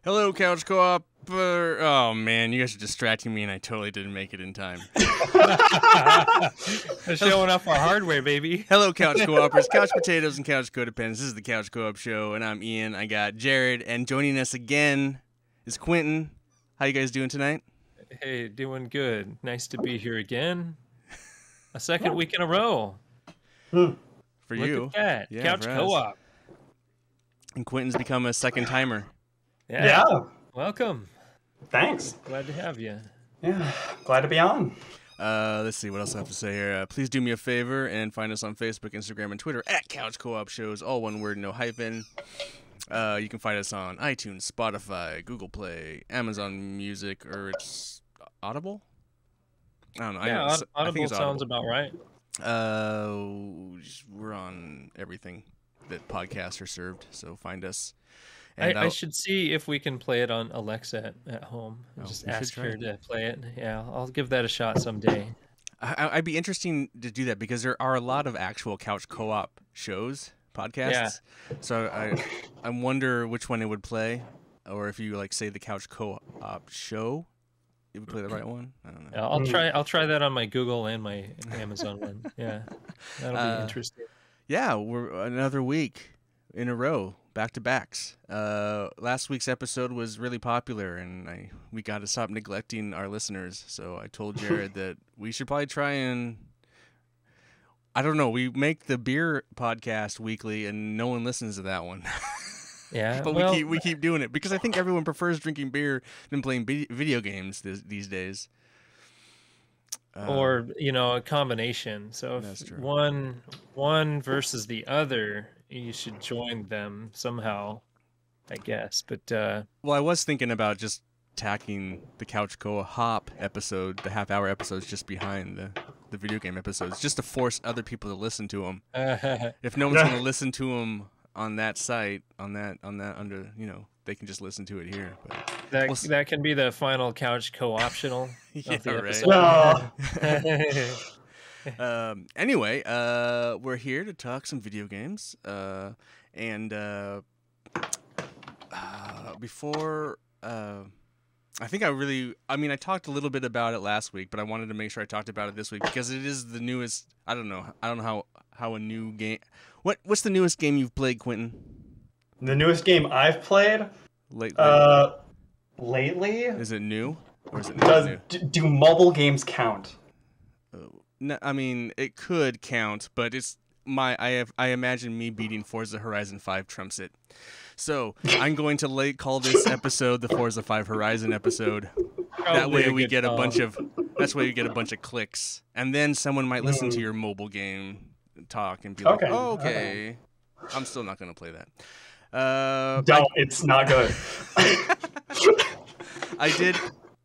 Hello, Couch Co-op. Oh, man, you guys are distracting me, and I totally didn't make it in time. Showing off our hardware, baby. Hello, Couch Co-opers, Couch Potatoes, and Couch Codependents. This is the Couch Co-op Show, and I'm Ian. I got Jarrod, and joining us again is Quentin. How you guys doing tonight? Hey, doing good. Nice to be here again. A second week in a row. For Look you. at that. Yeah, Couch for us. Co-op. And Quentin's become a second timer. Yeah. Welcome. Thanks. Glad to have you. Yeah, glad to be on. Let's see what else I have to say here. Please do me a favor and find us on Facebook, Instagram, and Twitter at Couch Co-op Shows, all one word, no hyphen. You can find us on iTunes, Spotify, Google Play, Amazon Music, or it's Audible? I don't know. Yeah, I think Audible it's sounds about right. We're on everything that podcasts are served, so find us. I should see if we can play it on Alexa at home. Oh, Just we should ask try her it. to play it. Yeah, I'll give that a shot someday. I'd be interesting to do that because there are a lot of actual Couch Co-op shows, podcasts. Yeah. So I wonder which one it would play, or if you like say the Couch Co-op Show, it would play the right one. I don't know. Yeah, I'll try that on my Google and my Amazon one. Yeah, that'll be interesting. Yeah, we're another week in a row, back to backs. Last week's episode was really popular, and we got to stop neglecting our listeners. So I told Jarrod that we should probably try and, I don't know, we make the beer podcast weekly, and no one listens to that one. Yeah, But we keep doing it because I think everyone prefers drinking beer than playing video games these days. Or a combination. So That's if true. one versus the other, you should join them somehow, I guess. But Well, I was thinking about just tacking the Couch Co-op episode, the half-hour episodes, just behind the video game episodes, just to force other people to listen to them. If no one's going to listen to them on that site, on that under, they can just listen to it here. But that can be the final couch co-optional Yeah, of the right. episode. Anyway, we're here to talk some video games, and before. I talked a little bit about it last week, but I wanted to make sure I talked about it this week because it is the newest. I don't know how a new game. What's the newest game you've played, Quentin? The newest game I've played lately. Is it new or is it not new? Do mobile games count? No, I mean it could count, but it's I imagine me beating Forza Horizon 5 trumps it. So I'm going to call this episode the Forza 5 Horizon episode. That way we get a bunch of clicks, and then someone might listen to your mobile game talk and be like, Okay. "Oh, okay." I'm still not going to play that. It's not good.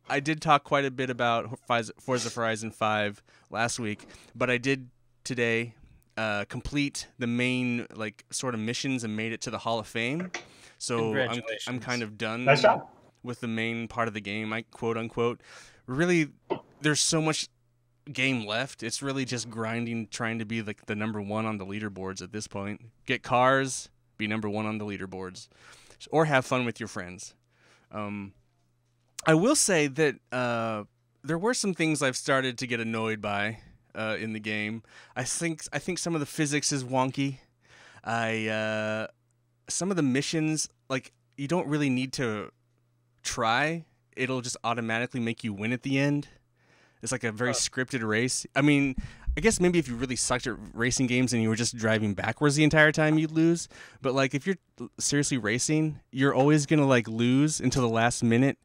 I did talk quite a bit about Forza Horizon 5 last week, but I did today complete the main sort of missions and made it to the Hall of Fame. So I'm kind of done Nice job. with the main part of the game, quote unquote. Really, there's so much game left. It's really just grinding, trying to be the number one on the leaderboards at this point. Get cars, be number one on the leaderboards, or have fun with your friends. I will say that there were some things I've started to get annoyed by in the game. I think some of the physics is wonky. Some of the missions, you don't really need to try. It'll just automatically make you win at the end. It's like a very scripted race. I mean, I guess maybe if you really sucked at racing games and you were just driving backwards the entire time, you'd lose. But if you're seriously racing, you're always gonna lose until the last minute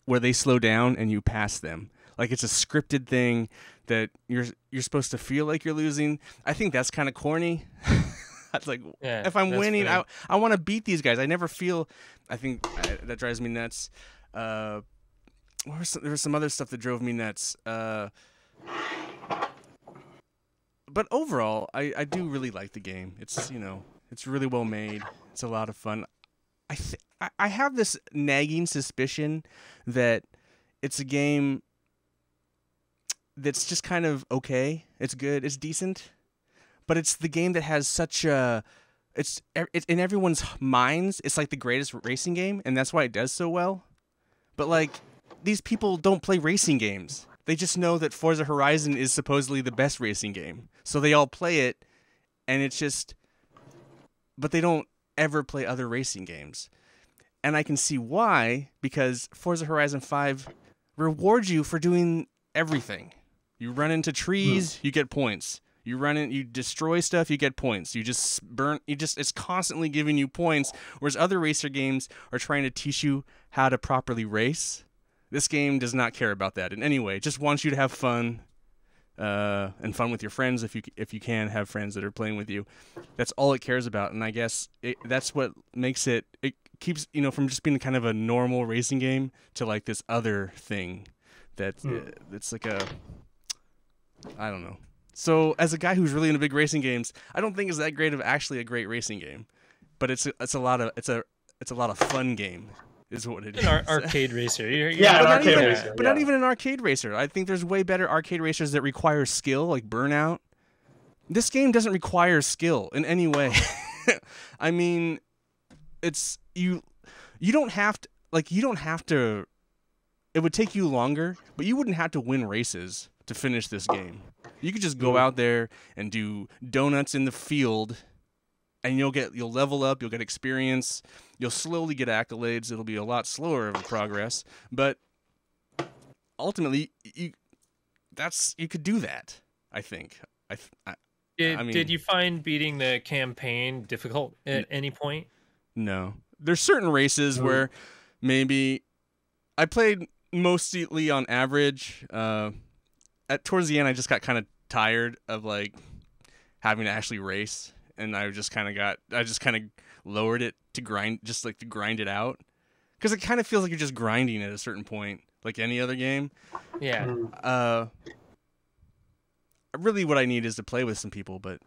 where they slow down and you pass them. It's a scripted thing that you're supposed to feel like you're losing. I think that's kind of corny. It's if I'm winning, fair. I want to beat these guys. I never feel. I think that drives me nuts. There was some other stuff that drove me nuts. But overall, I do really like the game. It's it's really well made. It's a lot of fun. I have this nagging suspicion that it's a game that's just kind of okay. It's good. It's decent. But it's the game that has such a it's in everyone's minds. It's like the greatest racing game, and that's why it does so well. But like, these people don't play racing games. They just know that Forza Horizon is supposedly the best racing game, so they all play it, and it's just. But they don't ever play other racing games, and I can see why, because Forza Horizon 5 rewards you for doing everything. You run into trees, you get points. You destroy stuff, you get points. It's constantly giving you points, whereas other racer games are trying to teach you how to properly race. This game does not care about that in any way. It just wants you to have fun, and fun with your friends if you can have friends that are playing with you. That's all it cares about, and I guess that's what makes it keeps, from just being kind of a normal racing game to like this other thing that's like a, I don't know. So as a guy who's really into big racing games, I don't think it's that great of actually a great racing game, but it's a lot of fun game, is what it is. An arcade racer. Yeah, an arcade racer. But not even an arcade racer. I think there's way better arcade racers that require skill, like Burnout. This game doesn't require skill in any way. I mean, it's you don't have to. It would take you longer, but you wouldn't have to win races to finish this game. You could just go out there and do donuts in the field, and you'll level up, you'll get experience, you'll slowly get accolades. It'll be a lot slower of a progress, but ultimately you could do that, I think. Did you find beating the campaign difficult at any point? No. There's certain races where maybe I played mostly on average. Towards the end, I just got kind of tired of like having to actually race, and I just kind of lowered it to grind it out, because it kind of feels like you're just grinding at a certain point, like any other game. Yeah. Really, what I need is to play with some people, but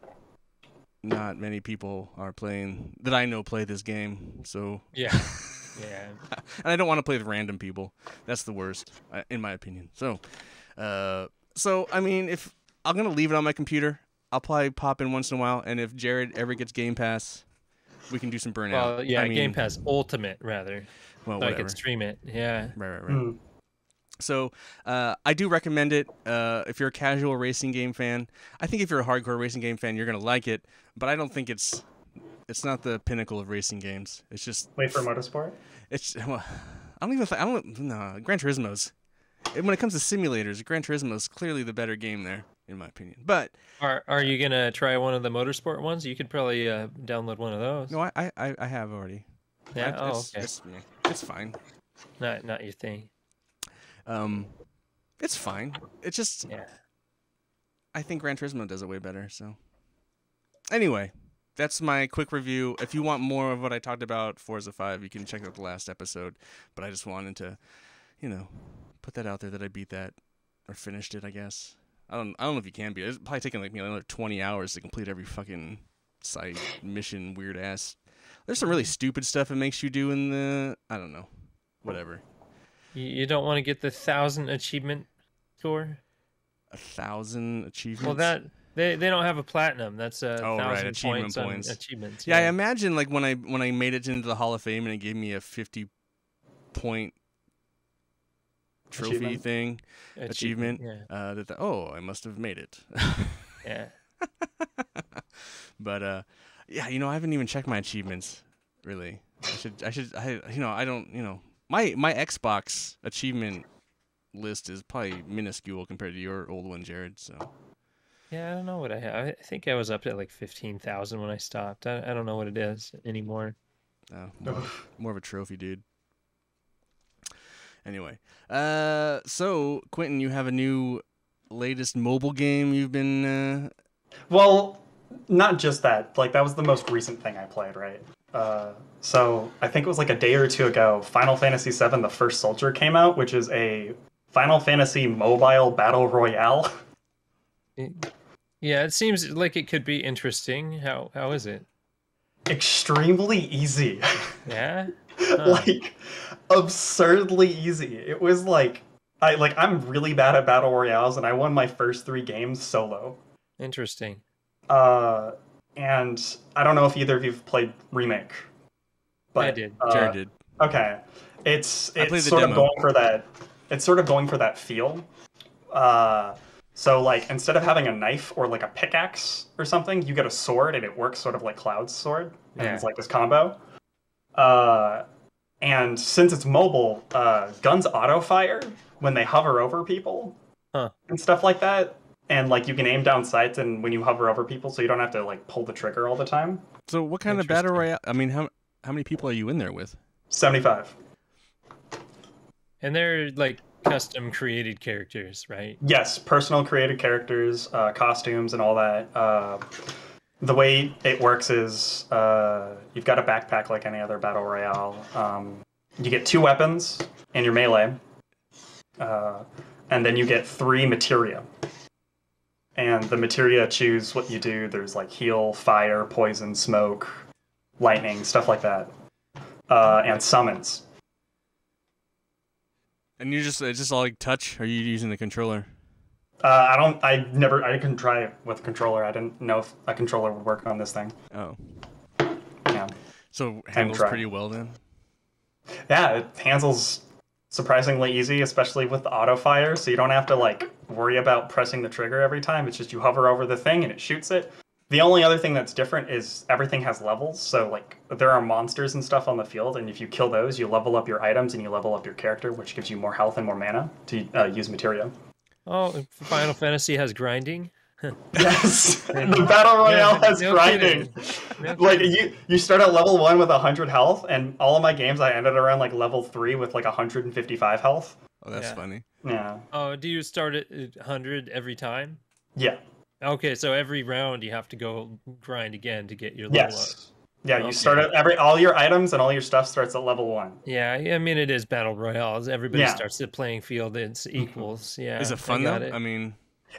not many people are playing that I know play this game. So yeah. Yeah. And I don't want to play with random people. That's the worst, in my opinion. So I mean, if I'm gonna leave it on my computer, I'll probably pop in once in a while, and if Jarrod ever gets Game Pass, we can do some Burnout. Well, yeah, Game Pass Ultimate rather. Well, so I can stream it. Yeah. Right. So I do recommend it if you're a casual racing game fan. I think if you're a hardcore racing game fan, you're gonna like it. But I don't think it's not the pinnacle of racing games. It's just Wait for Motorsport. Gran Turismo's. When it comes to simulators, Gran Turismo is clearly the better game there, in my opinion. But are you gonna try one of the motorsport ones? You could probably download one of those. No, I have already. Yeah. Okay. It's fine. Not your thing. It's fine. It's just I think Gran Turismo does it way better. So anyway, that's my quick review. If you want more of what I talked about Forza 5, you can check out the last episode. But I just wanted to, put that out there that I beat that or finished it, I guess. I don't know if you can beat it. It's probably taking like me another 20 hours to complete every fucking side mission, weird ass. There's some really stupid stuff it makes you do in the, I don't know, whatever. You don't want to get the 1,000 achievement score? 1,000 achievements? Well, that they don't have a platinum. That's 1,000 achievement points. On achievements. Yeah, I imagine like when I made it into the Hall of Fame and it gave me a 50-point trophy achievement. Yeah. I must have made it. Yeah. But yeah, I haven't even checked my achievements really. I don't. My Xbox achievement list is probably minuscule compared to your old one, Jarrod. So. Yeah, I don't know what I have. I think I was up at like 15,000 when I stopped. I don't know what it is anymore. More of a trophy, dude. Anyway, so Quentin, you have a new latest mobile game you've been. Well, not just that. Like that was the most recent thing I played, right? So I think it was like a day or two ago. Final Fantasy VII: The First Soldier came out, which is a Final Fantasy mobile battle royale. Yeah, it seems like it could be interesting. How is it? Extremely easy. Yeah. Like absurdly easy. It was like I'm really bad at battle royales, and I won my first 3 games solo. Interesting. and I don't know if either of you've played Remake, but I did. Jared did. Okay, it's I played the sort of demo. going for that. It's sort of going for that feel. So like instead of having a knife or like a pickaxe or something, you get a sword and it works sort of like Cloud's sword, and Yeah. it's like this combo. And since it's mobile, guns auto fire when they hover over people Huh. and stuff like that. And like you can aim down sights and when you hover over people, so you don't have to like pull the trigger all the time. So what kind of battle royale? I mean, how many people are you in there with? 75. And they're like custom created characters, right? Yes, personal created characters, costumes, and all that. The way it works is you've got a backpack like any other battle royale. You get 2 weapons and your melee, and then you get 3 materia. And the materia choose what you do. There's like heal, fire, poison, smoke, lightning, stuff like that, and summons. And it's just all like touch? Or are you using the controller? I couldn't try it with a controller. I didn't know if a controller would work on this thing. Oh. Yeah. So handles try. pretty well then? Yeah, it handles surprisingly easy, especially with the auto fire, so you don't have to like worry about pressing the trigger every time. It's just you hover over the thing and it shoots it. The only other thing that's different is everything has levels, so like there are monsters and stuff on the field, and if you kill those, you level up your items and you level up your character, which gives you more health and more mana to use materia. Oh, Final Fantasy has grinding. Yes, the battle royale has grinding. Like you start at level 1 with 100 health, and all of my games I ended around like level 3 with like 155 health. Oh, that's funny. Yeah. Oh, do you start at 100 every time? Yeah. Okay, so every round you have to go grind again to get your level up. Yeah, you Okay. start at all your items and all your stuff starts at level 1. Yeah, I mean it is battle royales. Everybody Yeah. starts the playing field. It's equals. Yeah. Is it fun though? it. I mean,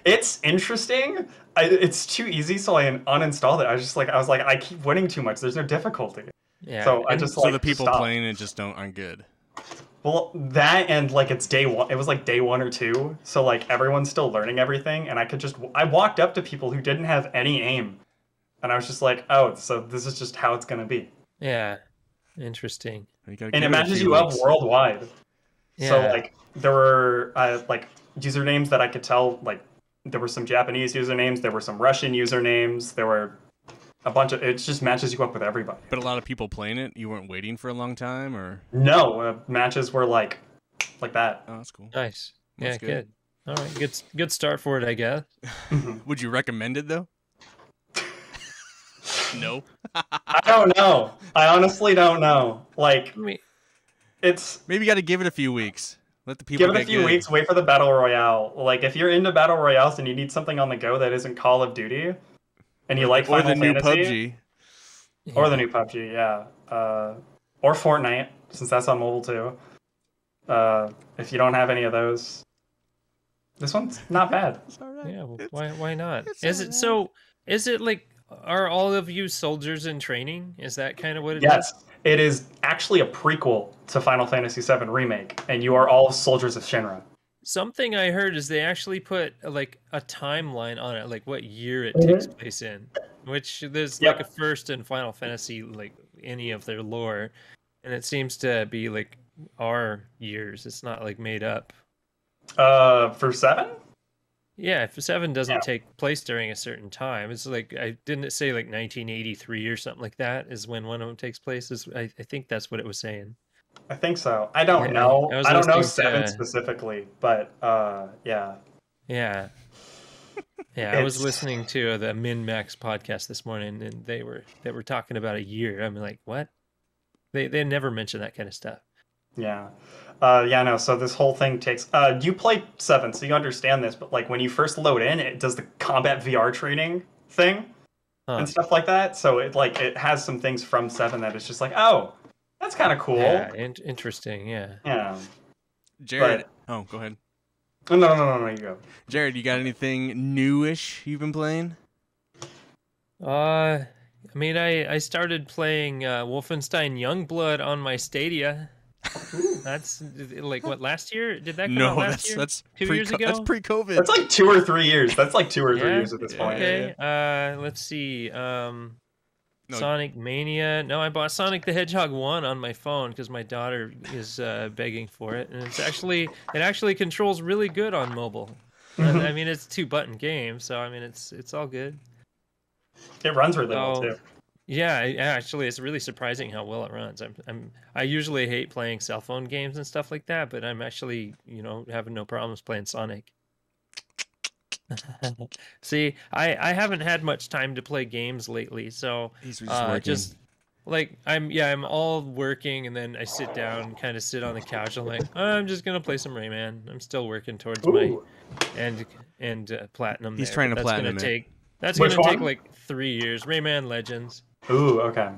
It's interesting. It's too easy, so I uninstalled it. I was like, I keep winning too much. There's no difficulty. Yeah. So I and- just so like the people stopped. playing it just aren't good. Well, that and like it's day 1. It was like day 1 or 2, so like everyone's still learning everything, and I walked up to people who didn't have any aim, and I was just like, oh, so this is just how it's gonna be. Yeah. Interesting. You gotta And give it a matches few you up weeks. worldwide. So Yeah. like there were like usernames that I could tell, like there were some Japanese usernames, there were some Russian usernames, there were a bunch of, it just matches you up with everybody. But a lot of people playing it. You weren't waiting for a long time, or No, matches were like that. oh, that's cool. Nice. Yeah, That's good. good. All right, good start for it, I guess. Would you recommend it though? No. I don't know. I honestly don't know. Like I mean, it's Maybe you got to give it a few weeks. Let the people give it a get few good. weeks, wait for the battle royale. Like if you're into battle royales and you need something on the go that isn't Call of Duty, and you like or Final the new Fantasy, PUBG. or the new PUBG, yeah, or Fortnite, since that's on mobile too. If you don't have any of those, this one's not bad. It's all right. yeah, well, why not? it's Is all it so? Is it like, are all of you soldiers in training? Is that kind of what it is? Yes, it is actually a prequel to Final Fantasy VII Remake, and you are all soldiers of Shinra. Something I heard is they actually put like a timeline on it, like what year it Mhm. takes place in, which there's Yep. like a first in Final Fantasy, like any of their lore, and it seems to be like our years. It's not like made up. For 7? Yeah, if 7 doesn't Yeah. take place during a certain time, it's like I didn't it say like 1983 or something like that is when one of them takes place. I think that's what it was saying. I think so. I don't Yeah, know. I was I don't know listening 7 to- specifically, but yeah. Yeah. Yeah, I was It's- listening to the Min Max podcast this morning, and they were talking about a year. I'm like, what? They never mention that kind of stuff. Yeah. Yeah, no, so this whole thing takes you play 7, so you understand this, but like when you first load in, it does the combat VR training thing Huh. and stuff like that. So it has some things from 7 that it's just like, oh, that's kind of cool. Yeah, interesting. Yeah. Yeah. Jared. Oh, go ahead. Oh, no, you go. Jared, you got anything newish you've been playing? I mean, I started playing Wolfenstein Youngblood on my Stadia. That's like what, last year? Did that come out No, last year? that's 2 years ago? That's pre-COVID. That's like 2 or 3 years. That's like 2 or 3 Yeah? years at this point. Okay. Let's see. No. Sonic Mania. No, I bought Sonic the Hedgehog 1 on my phone because my daughter is begging for it, and it actually controls really good on mobile. I mean, it's a 2-button game, so I mean, it's all good. It runs really well So, too. yeah, actually, it's really surprising how well it runs. I usually hate playing cell phone games and stuff like that, but I'm actually, having no problems playing Sonic. See, I haven't had much time to play games lately, so He's just working. just like I'm all working, and then I sit down, kind of sit on the couch. I'm like, I'm just gonna play some Rayman. I'm still working towards my Ooh. and platinum. He's there, trying but to platinum it. That's Which gonna take one? like 3 years. Rayman Legends. Ooh, okay.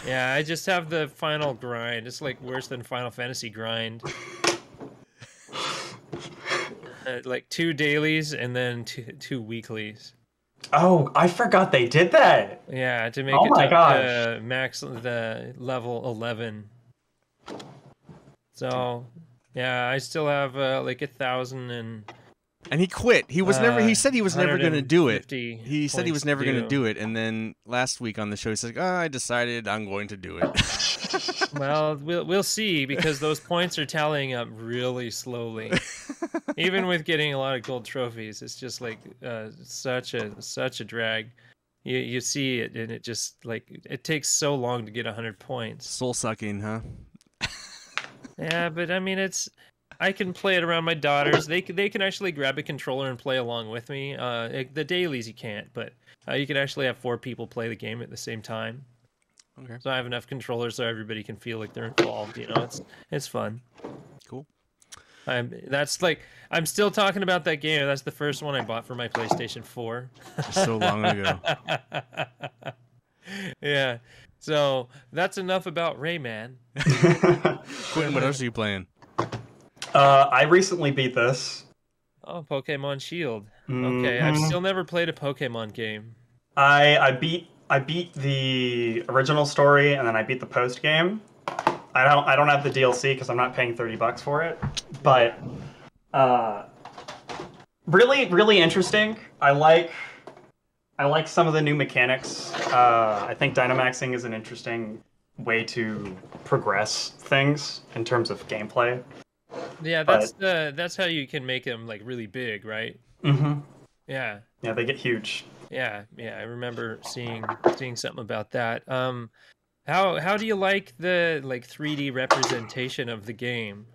Yeah, I just have the final grind. It's like worse than Final Fantasy grind. Like 2 dailies and then two weeklies. Oh, I forgot they did that. Yeah, to make Oh it my up gosh. to max the level 11. So, yeah, I still have like 1,000 And he quit. He was never. He said he was never going to do it. 150 He said he was points never going to due. do it, and then last week on the show he said, "Oh, I decided I'm going to do it." Well, we'll see, because those points are tallying up really slowly. Even with getting a lot of gold trophies, it's just like such a drag. You see it, and it just like it takes so long to get 100 points. Soul sucking, huh? Yeah, but I mean, I can play it around my daughters. They can actually grab a controller and play along with me. The dailies you can't, but you can actually have 4 people play the game at the same time. Okay. So I have enough controllers so everybody can feel like they're involved. It's fun. Cool. I'm still talking about that game. That's the first one I bought for my PlayStation 4. So long ago. Yeah. So that's enough about Rayman. Quentin, what else are you playing? I recently beat this. Oh, Pokemon Shield. Okay, I've still never played a Pokemon game. I beat the original story, and then I beat the post game. I don't have the DLC because I'm not paying $30 for it. But really interesting. I like some of the new mechanics. I think Dynamaxing is an interesting way to progress things in terms of gameplay. Yeah, that's how you can make them like really big, right? Mm-hmm. Yeah. Yeah, they get huge. Yeah, I remember seeing something about that. How do you like the 3D representation of the game?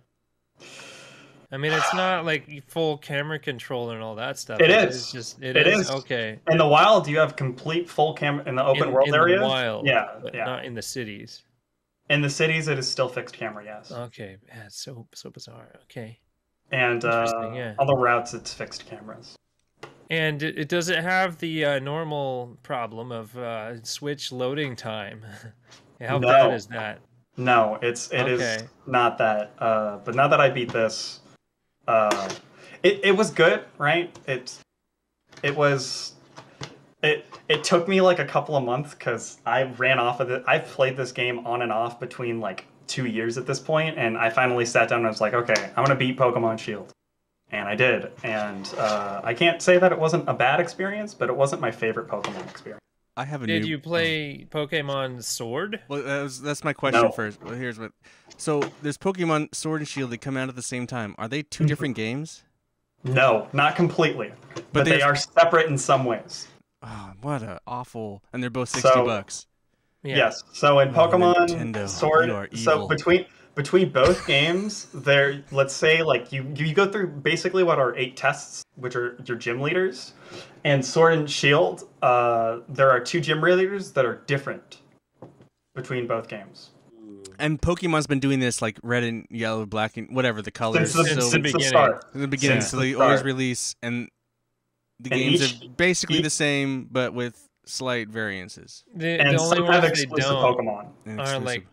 I mean, it's not like full camera control and all that stuff. It It's is. just It is. okay. In the wild, you have complete full camera in the open world in areas. the wild, Yeah, but yeah. not in the cities. In the cities, it is still fixed camera. Yes. Okay, yeah, it's so bizarre. Okay, And Interesting, yeah. all the routes, it's fixed cameras. and does it have the normal problem of Switch loading time? How No. bad is that? No, it is Okay. not that. But now that I beat this, it was good, right? It took me like a couple of months because I ran off of it. I've played this game on and off between like 2 years at this point, and I finally sat down and I was like, okay, I'm gonna beat Pokemon Shield, and I did. And I can't say that it wasn't a bad experience, but it wasn't my favorite Pokemon experience. I have a Did new. you play Pokemon Sword? Well, that's my question No. first. Well, here's what. So there's Pokemon Sword and Shield that come out at the same time. Are they two different games? No, not completely, but they there's- are separate in some ways. Oh, what a awful! And they're both So- $60. Yeah. Yes. So in Oh, Pokemon Nintendo, Sword, you are so evil. between both games, there, let's say like you go through basically what are 8 tests, which are your gym leaders, and Sword and Shield. There are 2 gym leaders that are different between both games. And Pokemon's been doing this like red and yellow, black and whatever the colors. Since the the beginning. start. In the beginning, Since so the they always start. release, and the And games each- are basically each- the same, but with slight variances. The And only some ones have they exclusive don't Pokemon. And are exclusive. like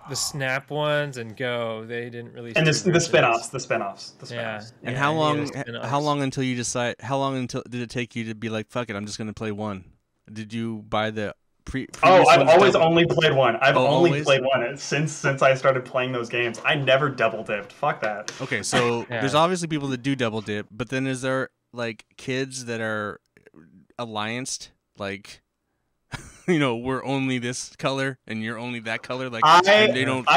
the Snap ones and Go. They didn't release. And two the versions. spin-offs, the spin-offs. Yeah. And yeah, how I hate long? those spin-offs. How long until you decide? How long until did it take you to be like, fuck it, I'm just gonna play one? Did you buy the Oh, I've ones always double- only played one. I've only always? played one since I started playing those games. I never double dipped. Fuck that. Okay, so Yeah. there's obviously people that do double dip, but then is there like kids that are allianced, like we're only this color and you're only that color, like and they don't.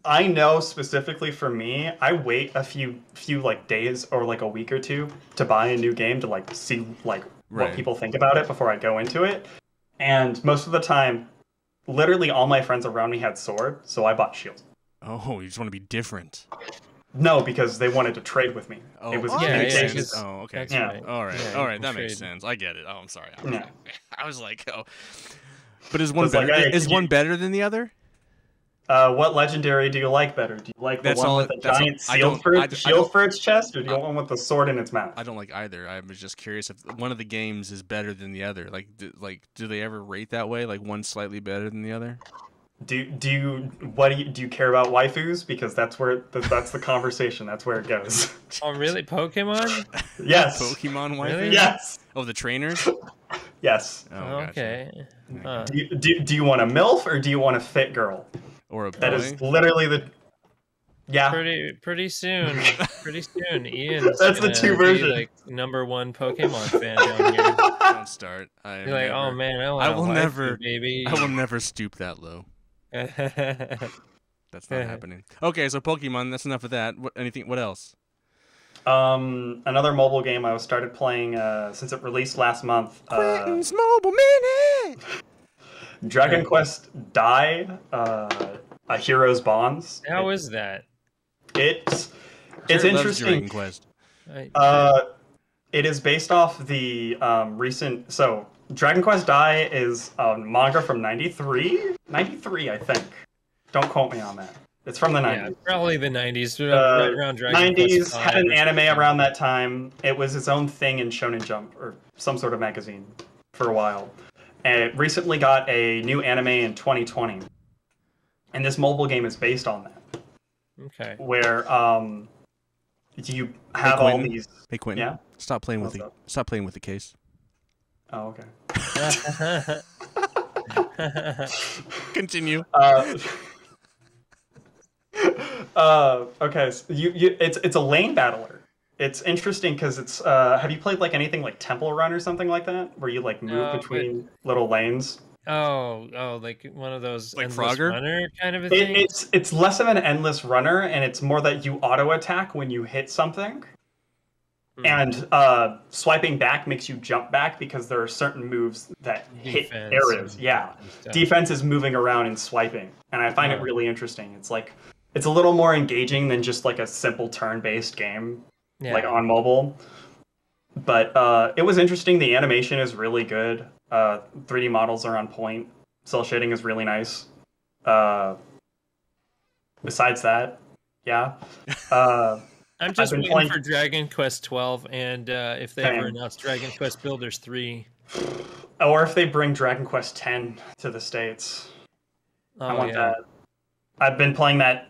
I know specifically for me, I wait a few like days or like a week or two to buy a new game to like see like Right. what people think about it before I go into it. And most of the time, literally all my friends around me had sword, so I bought shield. Oh, you just want to be different. No, because they wanted to trade with me. Oh, It was that yeah, makes communication. sense. Oh, okay. That's Yeah. right. All right, Yeah, all you right, can that makes trade. sense. I get it. Oh, I'm sorry. Yeah. I was like, oh, but is one It's like, better? hey, Is could one you- better than the other? What legendary do you like better? Do you like the That's one all- with the that's all- giant I don't- shield I shield don't- for its chest, or do you want one with the sword in its mouth? I don't like either. I was just curious if one of the games is better than the other. Like, do they ever rate that way? Like one slightly better than the other? Do you care about waifus? Because that's the conversation. That's where it goes. Oh, really? Pokemon? Yes. Pokemon wife? Really? Yes. Oh, the trainers? Yes. Oh, gotcha. Okay. Huh. Do you want a MILF or do you want a fit girl? Or a boy? That is literally the. Yeah. Pretty soon, Ian's That's the gonna two be, version. like number 1 Pokemon fan down here. Don't start. You're like, oh man, I will want never- baby. I will never stoop that low. That's not happening. Okay, so Pokemon. That's enough of that. What else? Another mobile game I started playing since it released last month. Quentin's Mobile Minute. Dragon Quest Dai, A Hero's Bonds. How is that? It's Jared loves interesting. Dragon Quest. It is based off the recent. So Dragon Quest Dai is a manga from 93, I think. Don't quote me on that. It's from the 90s. Yeah, probably the 90s. Right around Dragon 90s, Quest had an V or anime something. around that time. It was its own thing in Shonen Jump or some sort of magazine for a while. And it recently got a new anime in 2020. And this mobile game is based on that. Okay. Where you have all Quentin. these. Hey Quentin, Yeah? stop playing with What's the up? stop playing with the case. Oh, okay. Continue. Okay, so it's a lane battler. It's interesting because it's have you played like anything like Temple Run or something like that, where you like move No, between little lanes? Oh, like one of those Like endless Frogger? runner kind of a thing. It's less of an endless runner, and it's more that you auto attack when you hit something, and swiping back makes you jump back because there are certain moves that hit Defense areas. and Yeah, stuff. defense is moving around and swiping, and I find it Huh. really interesting. It's a little more engaging than just like a simple turn-based game. Yeah. Like on mobile. But it was interesting. The animation is really good. 3D models are on point. Cell shading is really nice. Besides that, yeah. I'm just been waiting playing- for Dragon Quest 12, and if they ever Same. announce Dragon Quest Builders 3. Or if they bring Dragon Quest X to the States. I want that. I've been playing that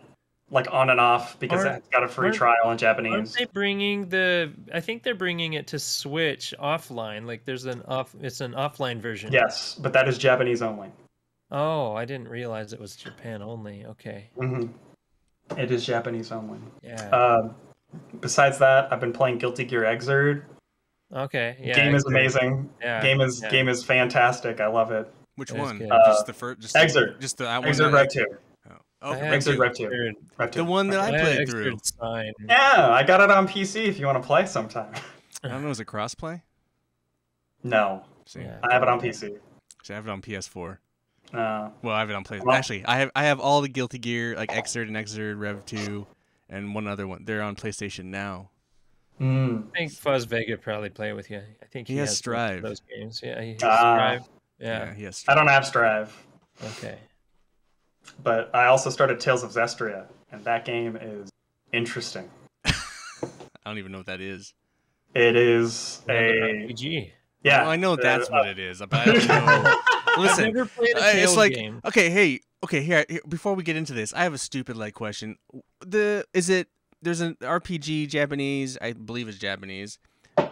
like on and off because Aren't- it's got a free aren't- trial in Aren't Japanese. they bringing I think they're bringing it to Switch offline. Like there's it's an offline version. Yes, but that is Japanese only. Oh, I didn't realize it was Japan only. Okay. hmm It is Japanese only. Yeah. Besides that, I've been playing Guilty Gear Xrd. Okay. Yeah. Game is Xrd. amazing. Yeah. Game is fantastic. I love it. Which That's one? good. Just the first. Just Excerpt. Just the that one. Exrd that- Rev 2. Oh, I had Exrd Rev 2. Xrd. Rev 2. the one that I had played Xrd through. signed. Yeah, I got it on PC if you want to play sometime. I don't know. Is it crossplay? No, See, Yeah. I have it on PC. I have it on PS4. Uh, Well, I have it on PlayStation. Well- Actually, I have all the Guilty Gear, like Xrd and Xrd Rev 2, and one other one. They're on PlayStation now. mm, I think Fuzz Vega probably play with you. I think He has both of Strive. those games. Yeah. He has Ah. Strive. Yeah. Yes. I don't have Strive, Okay. but I also started Tales of Zestria, and that game is interesting. I don't even know what that is. It is Another a RPG. yeah. Well, I know that's what it is, but I don't know. Listen, I've never played a it's Tales like game. okay, here, before we get into this, I have a stupid like question. There's an RPG Japanese, I believe it's Japanese.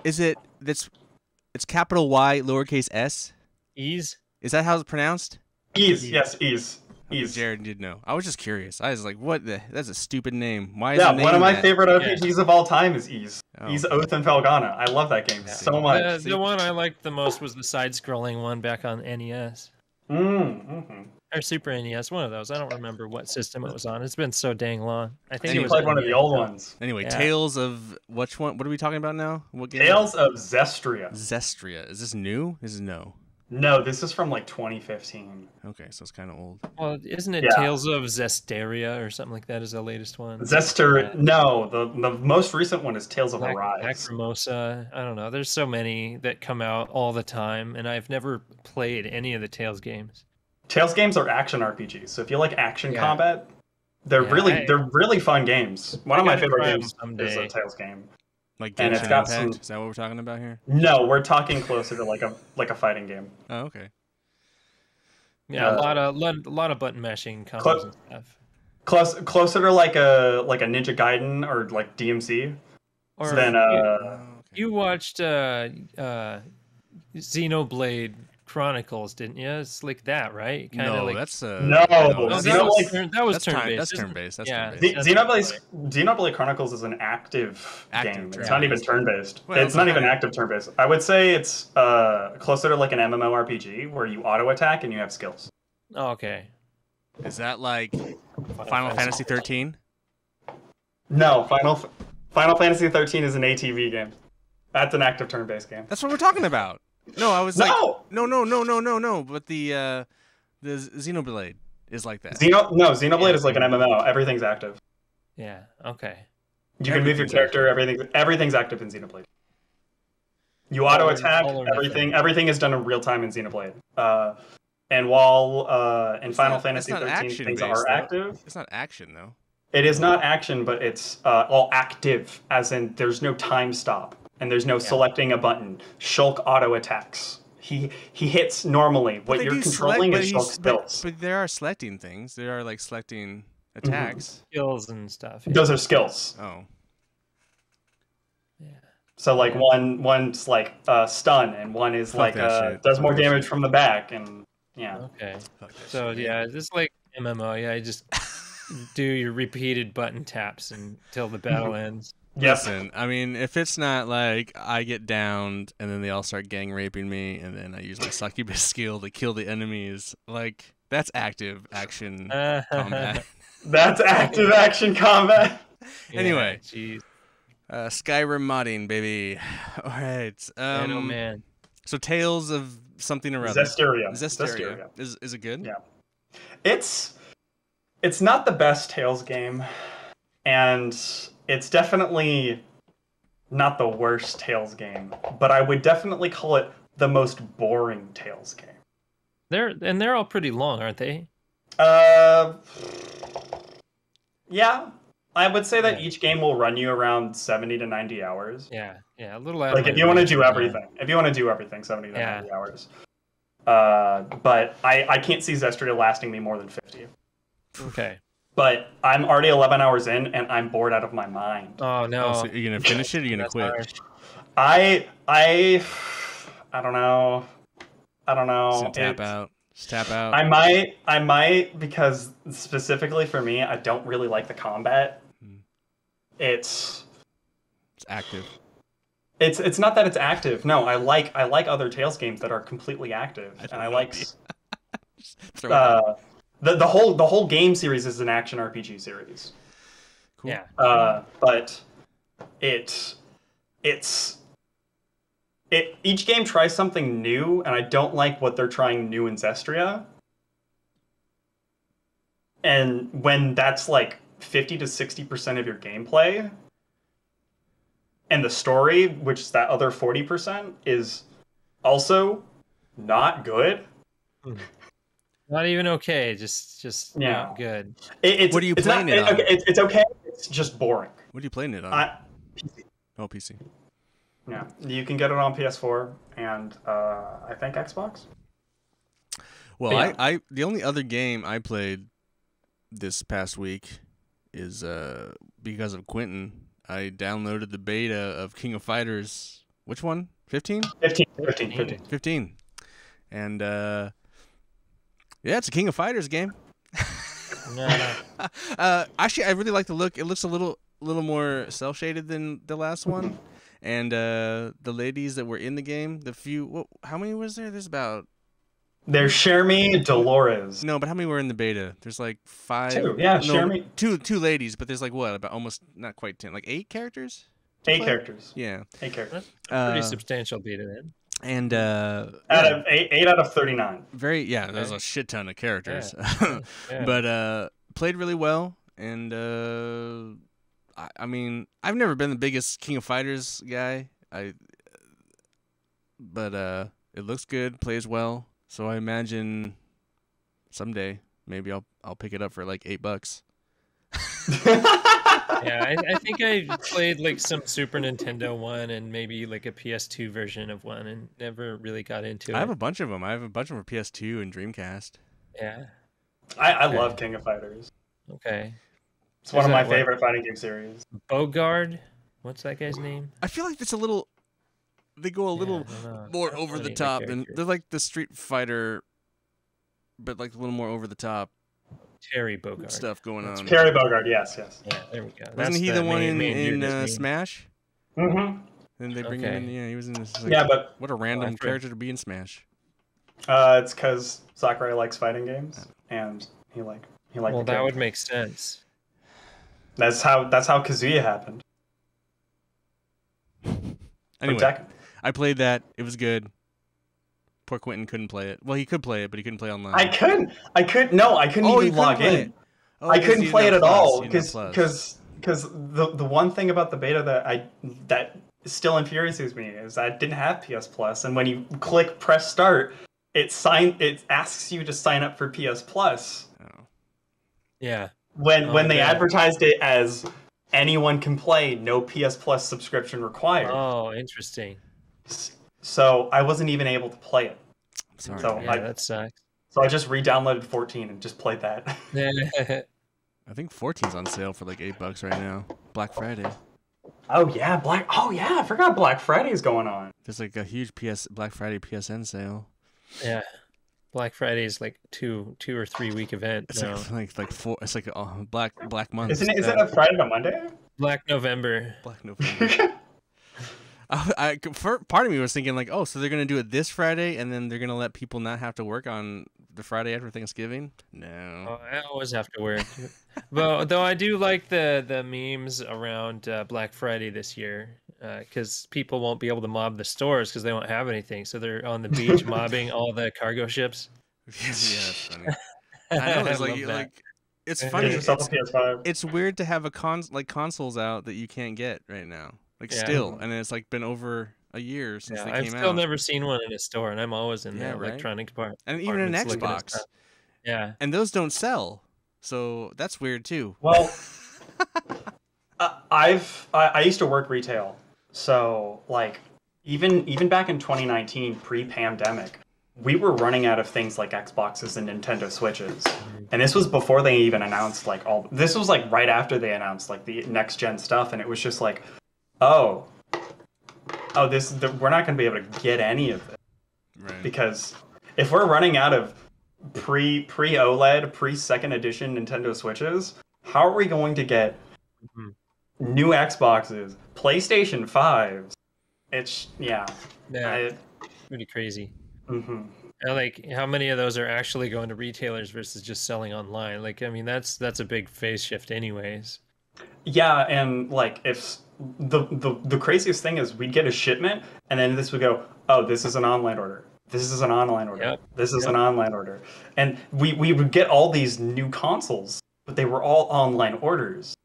Is it it's capital Y lowercase s? Ease. Is that how it's pronounced? Ease, yes, Ease. Ease. Jared did know. I was just curious. I was like, what the? That's a stupid name. Why is Yeah, it named one of my that? favorite RPGs of all time is Ease. Oh. Ease, Oath, and Felghana. I love that game so much. The one I liked the most was the side-scrolling one back on NES. Mm-hmm. Or Super NES, one of those. I don't remember what system it was on. It's been so dang long. I think And it you was played one of the old ones. Anyway, Yeah. Tales of which one? What are we talking about now? What game? Tales of Zestria. Zestria. Is this new? This is no. No, this is from like 2015. Okay, so it's kind of old. Well, isn't it Yeah. Tales of Zesteria or something like that? Is the latest one? Zester. No, the most recent one is Tales of Arise. Lacrimosa. I don't know. There's so many that come out all the time, and I've never played any of the Tales games. Tales games are action RPGs, so if you like action Yeah. combat, they're Yeah, they're really fun games. One of my gotta favorite try 'em games is someday. a Tales game. Like And it's Genshin got Impact? some- Is that what we're talking about here? No, we're talking closer to like a fighting game. Oh, okay. Yeah, a lot of button mashing combos and stuff. Closer to like a Ninja Gaiden or like DMC Or than Oh, okay. you watched Xenoblade Chronicles, didn't you? It's like that, right? Kinda No, like, that's No, that's that was Xenoblade- turn-based. That's isn't it? turn-based. That's Yeah. turn-based. Xenoblade Chronicles is an active game. It's not even turn-based. turn-based. Well, It's not even okay. active turn-based. I would say it's closer to like an MMORPG where you auto-attack and you have skills. Oh, okay. Is that like Final Fantasy 13? No, Final Fantasy 13 is an ATV game. That's an active turn-based game. That's what we're talking about. No, I was No! like, no. But the Xenoblade is like that. Xenoblade Yeah. is like an MMO. Everything's active. Yeah. Okay. You can move your Everything's character. Everything's active in Xenoblade. You auto-attack. all or Everything is done in real time in Xenoblade. And while in It's Final not- Fantasy it's not 13 things action-based, are though. active, It's not action though. it is not action, but it's all active, as in there's no time stop and there's no selecting a button. Shulk auto attacks. He hits normally. What They you're do controlling select- is but Shulk's he's- builds. But there are selecting things. There are like selecting attacks. Skills and stuff. Yeah. Those are skills. Oh. Yeah. So like one's like stun and one is Fuck like that shit. does Fuck more that damage shit. from the back and yeah. Okay. Fuck that So shit. yeah, this is like MMO. Yeah, you just do your repeated button taps until the battle ends. Yes. Listen, I mean, if it's not like I get downed and then they all start gang raping me and then I use my succubus skill to kill the enemies, like that's active action combat. That's active action combat. Anyway. Jeez. Skyrim modding, baby. All right. Man, oh man. So Tales of something or other. Zestiria. Zestiria. Is it good? Yeah. It's not the best Tales game, and it's definitely not the worst Tales game, but I would definitely call it the most boring Tales game. They're all pretty long, aren't they? Yeah. I would say that Yeah. each game will run you around 70 to 90 hours. Yeah. If you want to do everything. If you want to do everything, 70 to 90 hours. But I can't see Zestria lasting me more than 50. Okay. But I'm already 11 hours in, and I'm bored out of my mind. Oh no. Oh, so you're gonna finish it or you're gonna That's quit? harsh. I don't know. Just tap out. Just tap out. I might because specifically for me, I don't really like the combat. It's active. It's not that it's active. No, I like other Tales games that are completely active, and I like Throw it out. the whole game series is an action RPG series. Cool. Yeah. But each game tries something new, and I don't like what they're trying new in Zestria. And when that's like 50 to 60% of your gameplay, and the story, which is that other 40%, is also not good. Not even okay. Just Yeah. not good. What are you playing it on? It's okay. It's just boring. What are you playing it on? PC. Oh, PC. Yeah, you can get it on PS4 and I think Xbox. Well, Yeah. I the only other game I played this past week is because of Quentin. I downloaded the beta of King of Fighters. Which one? 15? 15. 15. And Yeah, it's a King of Fighters game. Nah. Actually, I really like the look. It looks a little more cel shaded than the last one. And the ladies that were in the game, how many was there? There's about. There's Shermie, Dolores. No, but how many were in the beta? There's like 5. Two, yeah, no, Shermie. Two ladies, but there's like what? About almost not quite 10, like 8 characters. 8 characters. Yeah, 8 characters. That's a pretty substantial beta then. And out of 8 out of 39. There's a shit ton of characters. Yeah. But played really well, and I mean, I've never been the biggest King of Fighters guy. But it looks good, plays well. So I imagine someday maybe I'll pick it up for like $8. Yeah, I think I played like some Super Nintendo one and maybe like a PS2 version of one, and never really got into it. I have a bunch of them. I have a bunch of them for PS2 and Dreamcast. Yeah. I love King of Fighters. Okay. It's one of my favorite fighting game series. Bogard? What's that guy's name? I feel like it's a little. They go a little more over the top, and they're like the Street Fighter, but like a little more over the top. Terry Bogard stuff going on. Terry Bogard, yes. Yeah, there we go. Wasn't he the one in Smash? Mm-hmm. Then they bring him in. Yeah, he was in this. Like, yeah, but what a random character to be in Smash. It's because Sakurai likes fighting games, and he liked. Well, that would make sense. That's how Kazuya happened. Anyway, I played that. It was good. Poor Quentin couldn't play it. Well, he could play it, but he couldn't play online. I couldn't even log in. I couldn't play it at all because the one thing about the beta that still infuriates me is that I didn't have PS Plus, and when you press start, it asks you to sign up for PS Plus. Oh. Yeah. When they advertised it as anyone can play, no PS Plus subscription required. Oh, interesting. So I wasn't even able to play it. Sorry. So that sucks. So I just re-downloaded 14 and just played that. I think 14's on sale for like $8 right now. Black Friday. Oh yeah, I forgot Black Friday's going on. There's like a huge Black Friday PSN sale. Yeah. Black Friday is like 2 or 3 week event. It's like 4. It's like a Black Month. Isn't it? Is it a Friday to Monday? Black November. Black November. Part of me was thinking like, oh, so they're gonna do it this Friday, and then they're gonna let people not have to work on the Friday after Thanksgiving. No. Oh, I always have to work. But though I do like the memes around Black Friday this year, because people won't be able to mob the stores because they won't have anything, so they're on the beach mobbing all the cargo ships. Yeah, that's funny. I know. It's like it's funny. It's weird to have consoles out that you can't get right now. Still, and it's like been over a year since they came out. I've still never seen one in a store, and I'm always in the electronics part. And even an Xbox. Yeah. And those don't sell, so that's weird too. Well, I used to work retail, so like even back in 2019, pre-pandemic, we were running out of things like Xboxes and Nintendo Switches. And this was before they even announced this was like right after they announced like the next gen stuff, and it was just like, we're not going to be able to get any of it. Right. Because if we're running out of pre-OLED, pre-second edition Nintendo Switches, how are we going to get new Xboxes, PlayStation 5s? It's, pretty crazy. Mm-hmm. And like, how many of those are actually going to retailers versus just selling online? Like, I mean, that's a big phase shift anyways. Yeah, and like if the craziest thing is we'd get a shipment and then this would go, oh, this is an online order. This is an online order. Yep. This is an online order. And we would get all these new consoles, but they were all online orders.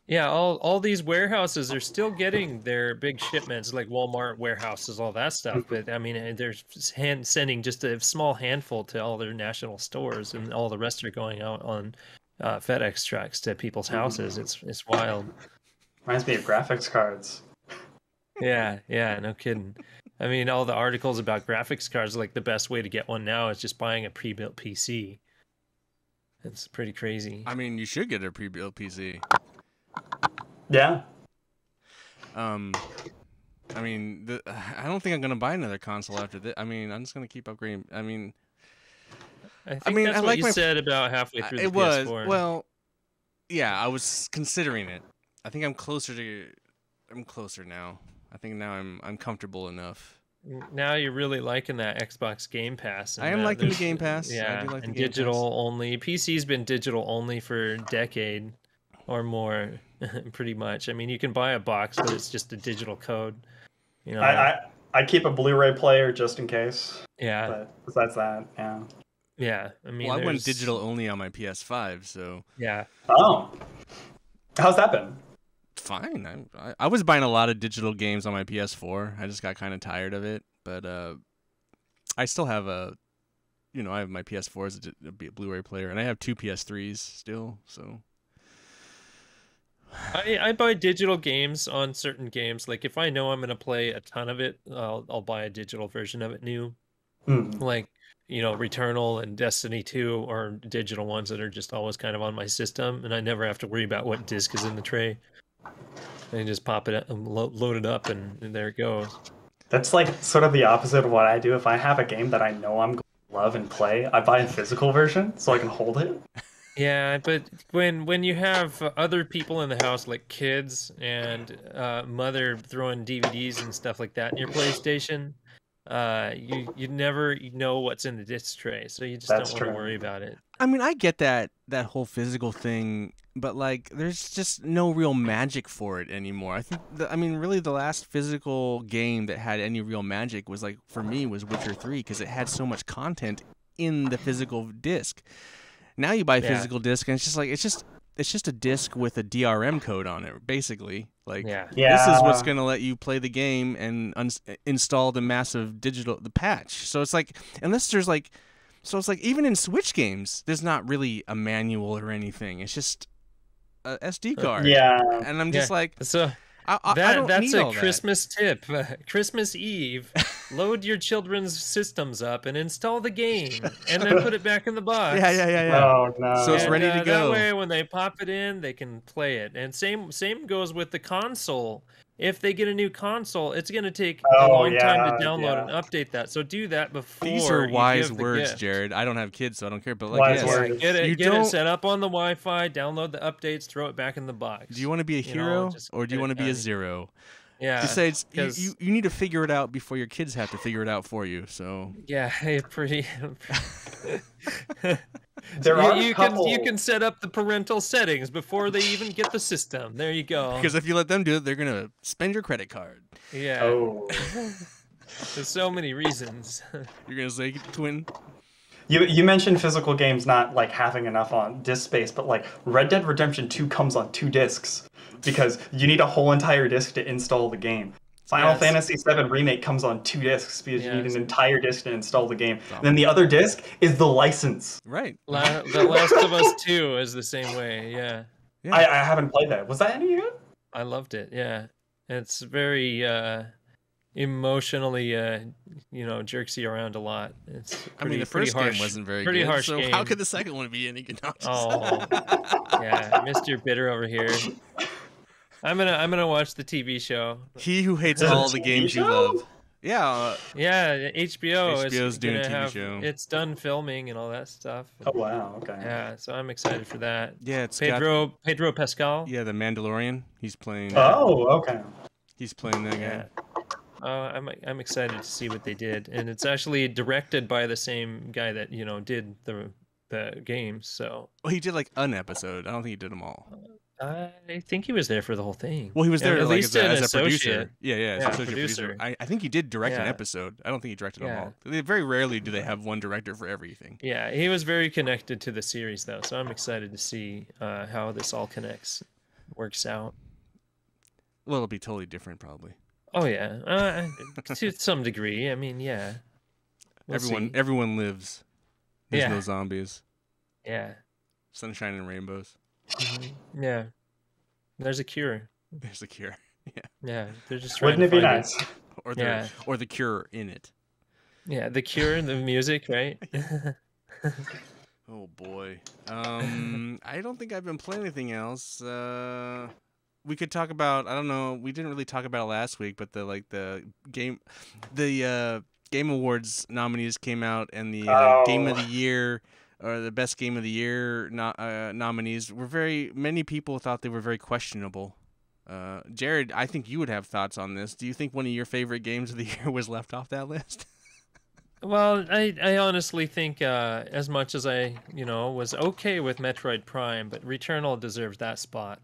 Yeah, all these warehouses are still getting their big shipments, like Walmart warehouses, all that stuff. But I mean, they're sending just a small handful to all their national stores, and all the rest are going out on FedEx trucks to people's houses. It's wild. Reminds me of graphics cards. Yeah, no kidding. I mean, all the articles about graphics cards, like the best way to get one now is just buying a pre-built PC. It's pretty crazy. I mean, you should get a pre-built PC. Yeah. I mean, I don't think I'm gonna buy another console after this. I mean, I'm just gonna keep upgrading. I mean, I I think mean, that's I what like you my. said about halfway through the It was PS4. well, yeah. I was considering it. I think I'm closer to. I'm closer now. I think now I'm comfortable enough. Now you're really liking that Xbox Game Pass, I and am liking the there's Game Pass. I yeah, do like the and Game digital Pass. only. PC's been digital only for a decade or more, pretty much. I mean, you can buy a box, but it's just a digital code. You know, I keep a Blu-ray player just in case. yeah, But besides that, yeah. yeah. I mean, Well, I went there's digital only on my PS5, so yeah. Oh, how's that been? fine. I was buying a lot of digital games on my PS4. I just got kind of tired of it, but I still have I have my PS4 as a Blu-ray player, and I have 2 PS3s still. So I buy digital games on certain games. Like if I know I'm gonna play a ton of it, I'll buy a digital version of it new. Hmm. Like Returnal and Destiny 2 are digital ones that are just always kind of on my system, and I never have to worry about what disc is in the tray. I just pop it and load it up, and there it goes. That's like sort of the opposite of what I do. If I have a game that I know I'm going to love and play, I buy a physical version so I can hold it. Yeah, but when you have other people in the house, like kids and mother throwing DVDs and stuff like that in your PlayStation, you never know what's in the disc tray, so you just That's don't want to true. worry about it. I mean, I get that whole physical thing, but like, there's just no real magic for it anymore. I mean, really, the last physical game that had any real magic was for me, was Witcher 3, because it had so much content in the physical disc. Now you buy a Yeah. physical disc, and it's just a disc with a DRM code on it, basically. Like, Yeah. this is what's Yeah. going to let you play the game and install the massive the patch. So it's like, unless there's so it's like, even in Switch games, there's not really a manual or anything. It's just a SD card. Yeah. And I'm just like, So I don't that's need a all that. Christmas tip. Christmas Eve, load your children's systems up and install the game, and then put it back in the box. Yeah. Oh no. So it's ready to That go. way, when they pop it in, they can play it. And same goes with the console. If they get a new console, it's going to take a Oh, long time to yeah, download yeah. and update that. So do that before These are you wise give the words, gift. Jared. I don't have kids, so I don't care. But Wise yes, words. Get You it don't- set up on the Wi-Fi, download the updates, throw it back in the box. do you want to be a You know, hero just or do you get want it to be a done. zero? Yeah. Besides, because- you need to figure it out before your kids have to figure it out for you. So Yeah, pretty. There are you a couple. can set up the parental settings before they even get the system. There you go. because if you let them do it, they're gonna spend your credit card. Yeah, Oh. there's so many reasons. You're gonna say, Quentin? You mentioned physical games not like having enough on disk space, but like Red Dead Redemption 2 comes on 2 discs because you need a whole entire disc to install the game. Final Yes. Fantasy VII Remake comes on 2 discs because you need Yes. an entire disc to install the game. And then the other disc is the license. Right. The Last of Us 2 is the same way. Yeah, Yeah. I haven't played that. Was that any good? I loved it. Yeah, it's very emotionally, jerks you around a lot. It's I mean, the pretty first harsh, game wasn't very pretty good. harsh So game. how could the second one be any good? No, Oh, yeah, Mr. Bitter over here. I'm gonna watch the TV show. He who hates Is it a all the TV games you show? love. Yeah. Yeah, HBO HBO's is doing a gonna TV have, show. It's done filming and all that stuff. Oh wow, okay. Yeah, so I'm excited for that. Yeah, it's got, Pedro Pascal. yeah, the Mandalorian. He's playing. Oh, okay. He's playing that Yeah. guy. I'm excited to see what they did, and it's actually directed by the same guy that did the games. So Well, he did like an episode. I don't think he did them all. I think he was there for the whole thing. Well, he was there at like, least as an a producer. associate. Yeah, as Yeah, an associate producer. producer. I think he did direct an Yeah. episode. I don't think he directed them Yeah. all. They very rarely do they have one director for everything. Yeah, he was very connected to the series though, so I'm excited to see how this all connects, works out. Well, it'll be totally different probably. Oh yeah, to some degree. I mean, yeah. We'll see. Everyone lives. There's Yeah. no zombies. Yeah. Sunshine and rainbows. Mhm. Yeah. There's a cure. There's a cure. Yeah, they're just trying Wouldn't to it be find nice? Or the cure in it. Yeah, the cure and the music, right? Oh boy. I don't think I've been playing anything else. We could talk about, I don't know, we didn't really talk about it last week, but the game, the Game Awards nominees came out, and the Game of the Year or the Best Game of the Year nominees were many people thought they were very questionable. Jarrod, I think you would have thoughts on this. Do you think one of your favorite games of the year was left off that list? Well, I honestly think as much as I, was okay with Metroid Prime, but Returnal deserves that spot.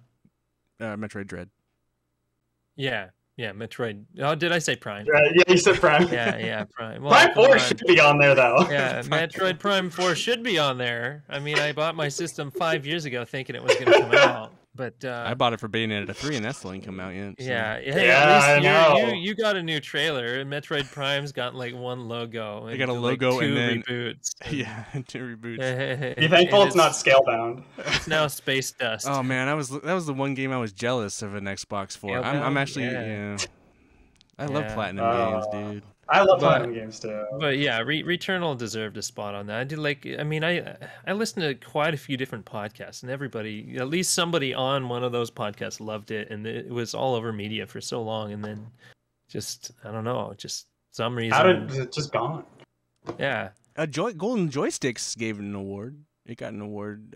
Metroid Dread. Yeah, Metroid. Oh, did I say Prime? Yeah, you said Prime. Yeah, Prime. Well, Prime 4 should be on there, though. Yeah, Metroid Prime 4 should be on there. I mean, I bought my system 5 years ago thinking it was going to come out. But I bought it for Bayonetta 3, and that's still ain't come out yet. So. Yeah, I know. You got a new trailer, and Metroid Prime's got like one logo. They got a logo like, two and then reboots. Yeah, 2 reboots. Be thankful it's not scalebound. It's now Space Dust. Oh man, that was the one game I was jealous of an Xbox for. I'm actually I love Platinum games, dude. I love Platinum games too. But yeah, Returnal deserved a spot on that. I did I listened to quite a few different podcasts, and everybody, at least somebody on one of those podcasts, loved it, and it was all over media for so long, and then just I don't know, just some reason. How did it just gone? Yeah. Golden Joysticks gave it an award. It got an award.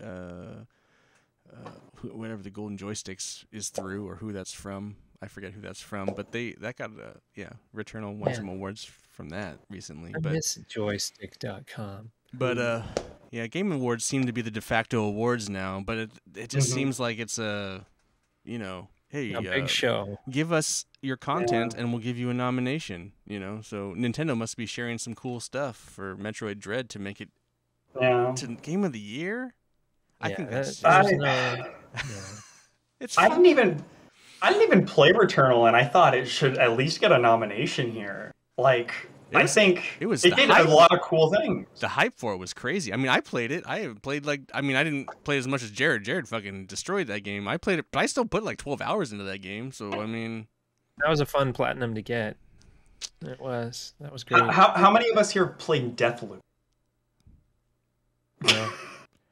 Whatever the Golden Joysticks is through, or who that's from. I forget who that's from, but that got Returnal won some awards from that recently. I miss joystick.com. But Game Awards seem to be the de facto awards now, but it just seems like it's a big show. Give us your content and we'll give you a nomination, So Nintendo must be sharing some cool stuff for Metroid Dread to make it to Game of the Year. I think that's it's I didn't even play Returnal, and I thought it should at least get a nomination here. Like, I think it did a lot of cool things. The hype for it was crazy. I mean, I played it. I didn't play as much as Jarrod. Jarrod fucking destroyed that game. I played it, but I still put like 12 hours into that game. So, I mean... That was a fun platinum to get. It was. That was great. How many of us here played Deathloop?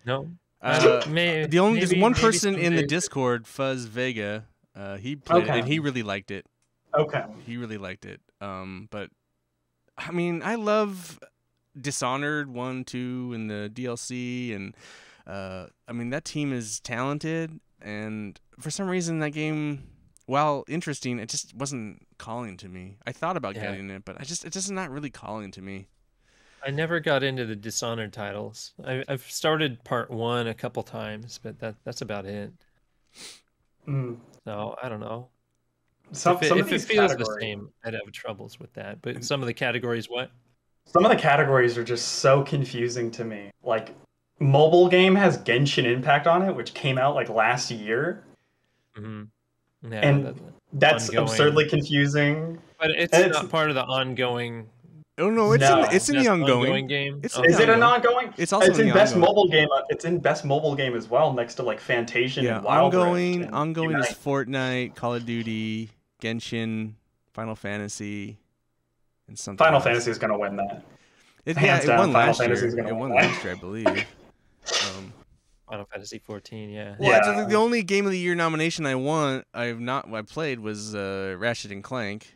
No. There's one person in the Discord, Fuzz Vega. He played it and he really liked it. Okay. He really liked it. But I mean, I love Dishonored 1, 2, and the DLC, and I mean that team is talented, and for some reason that game, while interesting, it just wasn't calling to me. I thought about getting it, but it's just not really calling to me. I never got into the Dishonored titles. I've started part 1 a couple times, but that's about it. So I don't know. If it feels the same, I'd have troubles with that. But some of the categories, what? Some of the categories are just so confusing to me. Like, mobile game has Genshin Impact on it, which came out like last year. Mm-hmm. Yeah, and that's ongoing. Absurdly confusing. But it's not part of the ongoing. Oh no, it's in the ongoing game. Is it an ongoing? It's also in best mobile game. It's in best mobile game as well, next to like Fantasia and Wild Rift. Ongoing is Fortnite, Call of Duty, Genshin, Final Fantasy, and something. Final else. Fantasy is going to win that. It won last year. It won last year, I believe. Final Fantasy 14, yeah. Well, the only Game of the Year nomination I played was Ratchet and Clank.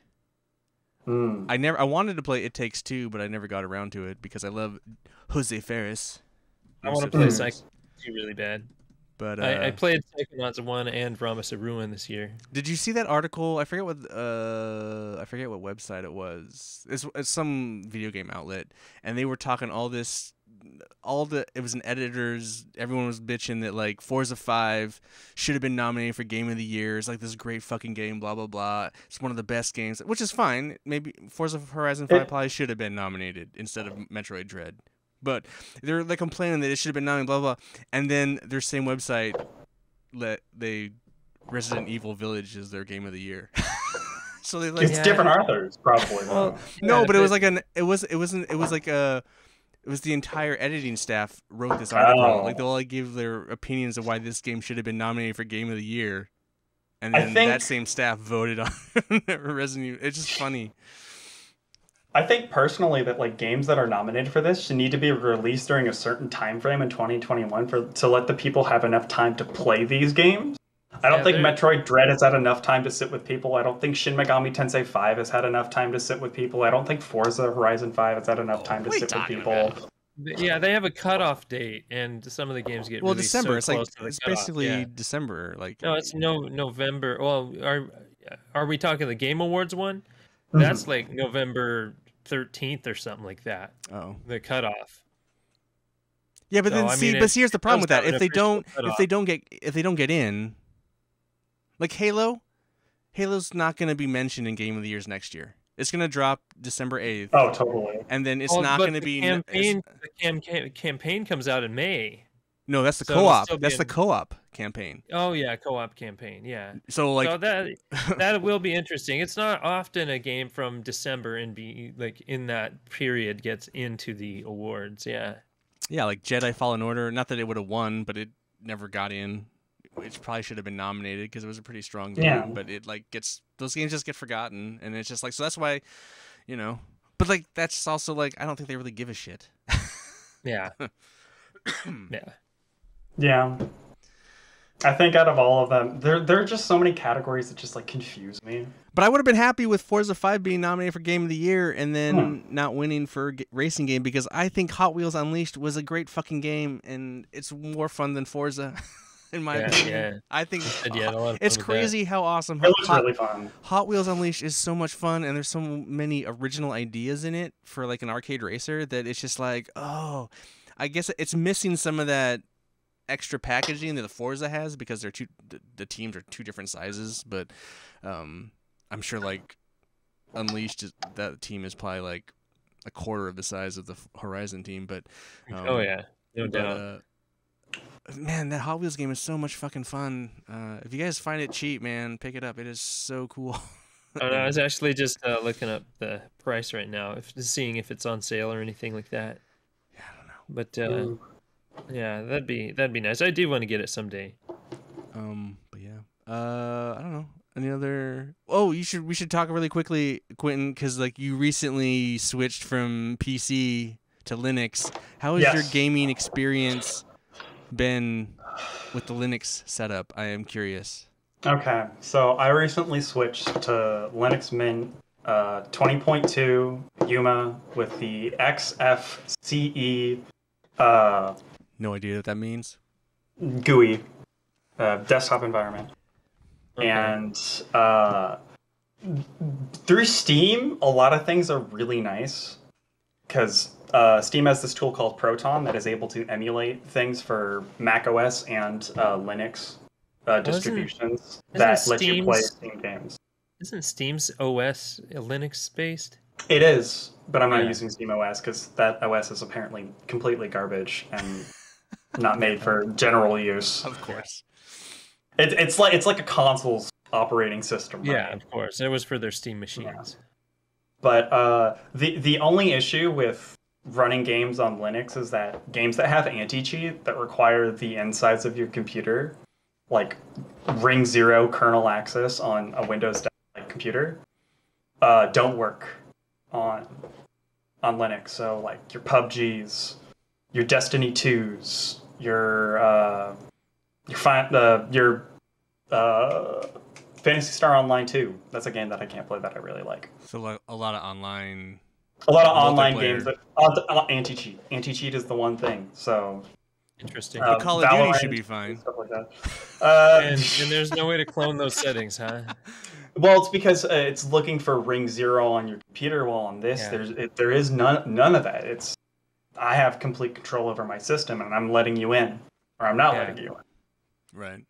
I wanted to play It Takes Two, but I never got around to it because I love Jose Ferris. I want to play Psychonauts 2 really bad. But I played Psychonauts 1 and Promise of Ruin this year. Did you see that article? I forget what website it was. It's some video game outlet, and they were talking it was an editor's. Everyone was bitching that like Forza 5 should have been nominated for Game of the Year. It's like this great fucking game, blah blah blah. It's one of the best games, which is fine. Maybe Forza Horizon 5 probably should have been nominated instead of Metroid Dread. But they're like complaining that it should have been nominated, blah blah. And then their same website Resident Evil Village is their Game of the Year. So they like it's different authors probably. Well, no, but it was like it was the entire editing staff wrote this article. Like they all give their opinions of why this game should have been nominated for Game of the Year, and then that same staff voted on Resident Evil. It's just funny. I think personally that like games that are nominated for this should need to be released during a certain time frame in 2021 to let the people have enough time to play these games. I don't Yeah, think Metroid Dread has had enough time to sit with people. I don't think Shin Megami Tensei 5 has had enough time to sit with people. I don't think Forza Horizon 5 has had enough time to what are you sit with talking people. about? Yeah, they have a cutoff date, and some of the games get Well, released December. so It's like close to the it's cutoff. basically Yeah. December. Like No, it's November. Well, are we talking the Game Awards one? Mm-hmm. That's like November 13th or something like that. oh The cutoff. yeah, but So, then I mean, but see, here's the it problem does with that. have an official If they cutoff. don't get in, like Halo's not going to be mentioned in Game of the Years next year. It's going to drop December 8th, Oh, totally. and then it's Oh, not but going to the be. campaign comes out in May. No, that's the So it'll co-op. still be That's the in- co-op campaign. Oh yeah, co-op campaign. Yeah. So like, So that will be interesting. It's not often a game from December and be like in that period gets into the awards. Yeah. yeah, like Jedi Fallen Order. Not that it would have won, but it never got in. It probably should have been nominated because it was a pretty strong game. Yeah. But it like those games just get forgotten, and it's just like so. That's why, you know. But like that's also like I don't think they really give a shit. Yeah. Yeah. Yeah. I think out of all of them, there are just so many categories that just like confuse me. But I would have been happy with Forza 5 being nominated for Game of the Year and then not winning for racing game because I think Hot Wheels Unleashed was a great fucking game and it's more fun than Forza, in my opinion. Yeah. I think You had a lot of fun it's with crazy how awesome It looks really fun. Hot Wheels Unleashed is so much fun and there's so many original ideas in it for like an arcade racer that it's just like, oh, I guess it's missing some of that extra packaging that the Forza has because they're the teams are two different sizes, but I'm sure like Unleashed that team is probably like a quarter of the size of the Horizon team, but Oh yeah, no doubt. Man, that Hot Wheels game is so much fucking fun. If you guys find it cheap, man, pick it up. It is so cool. I was actually just looking up the price right now, seeing if it's on sale or anything like that. Yeah, I don't know. But yeah, that'd be nice. I do want to get it someday. But yeah, I don't know. Any other? Oh, we should talk really quickly, Quentin, because like you recently switched from PC to Linux. How has your gaming experience been with the Linux setup? I am curious. Okay, so I recently switched to Linux Mint 20.2 Yuma with the XFCE No idea what that means. GUI desktop environment. Okay. And through Steam, a lot of things are really nice because Steam has this tool called Proton that is able to emulate things for Mac OS and Linux distributions that let you play Steam games. Isn't Steam's OS Linux based? It is, but I'm not using Steam OS because that OS is apparently completely garbage and not made for general use. Of course. It's like a console's operating system. Right? Yeah, of course. It was for their Steam machines. Yeah. But the only issue with running games on Linux is that games that have anti-cheat that require the insides of your computer, like Ring 0 kernel access on a Windows computer, don't work on Linux. So like your PUBGs, your Destiny 2s, your Phantasy Star Online 2. That's a game that I can't play that I really like. So like a lot of online. A lot of online games that anti-cheat. Anti-cheat is the one thing. So interesting. But Call of Duty should be fine. Stuff like that. And there's no way to clone those settings, huh? Well, it's because it's looking for Ring 0 on your computer. While on this, there is none of that. I have complete control over my system, and I'm letting you in, or I'm not letting you in. Right.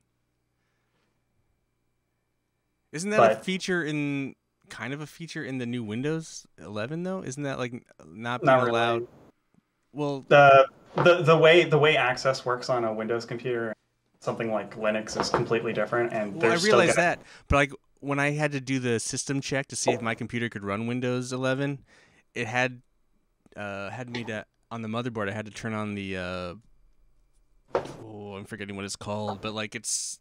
Isn't that a feature in the new Windows 11 though? Isn't that like not being allowed? Well, the way access works on a Windows computer, something like Linux is completely different. And I realize that, but like when I had to do the system check to see if my computer could run Windows 11, it had me to on the motherboard. I had to turn on the I'm forgetting what it's called, but like it's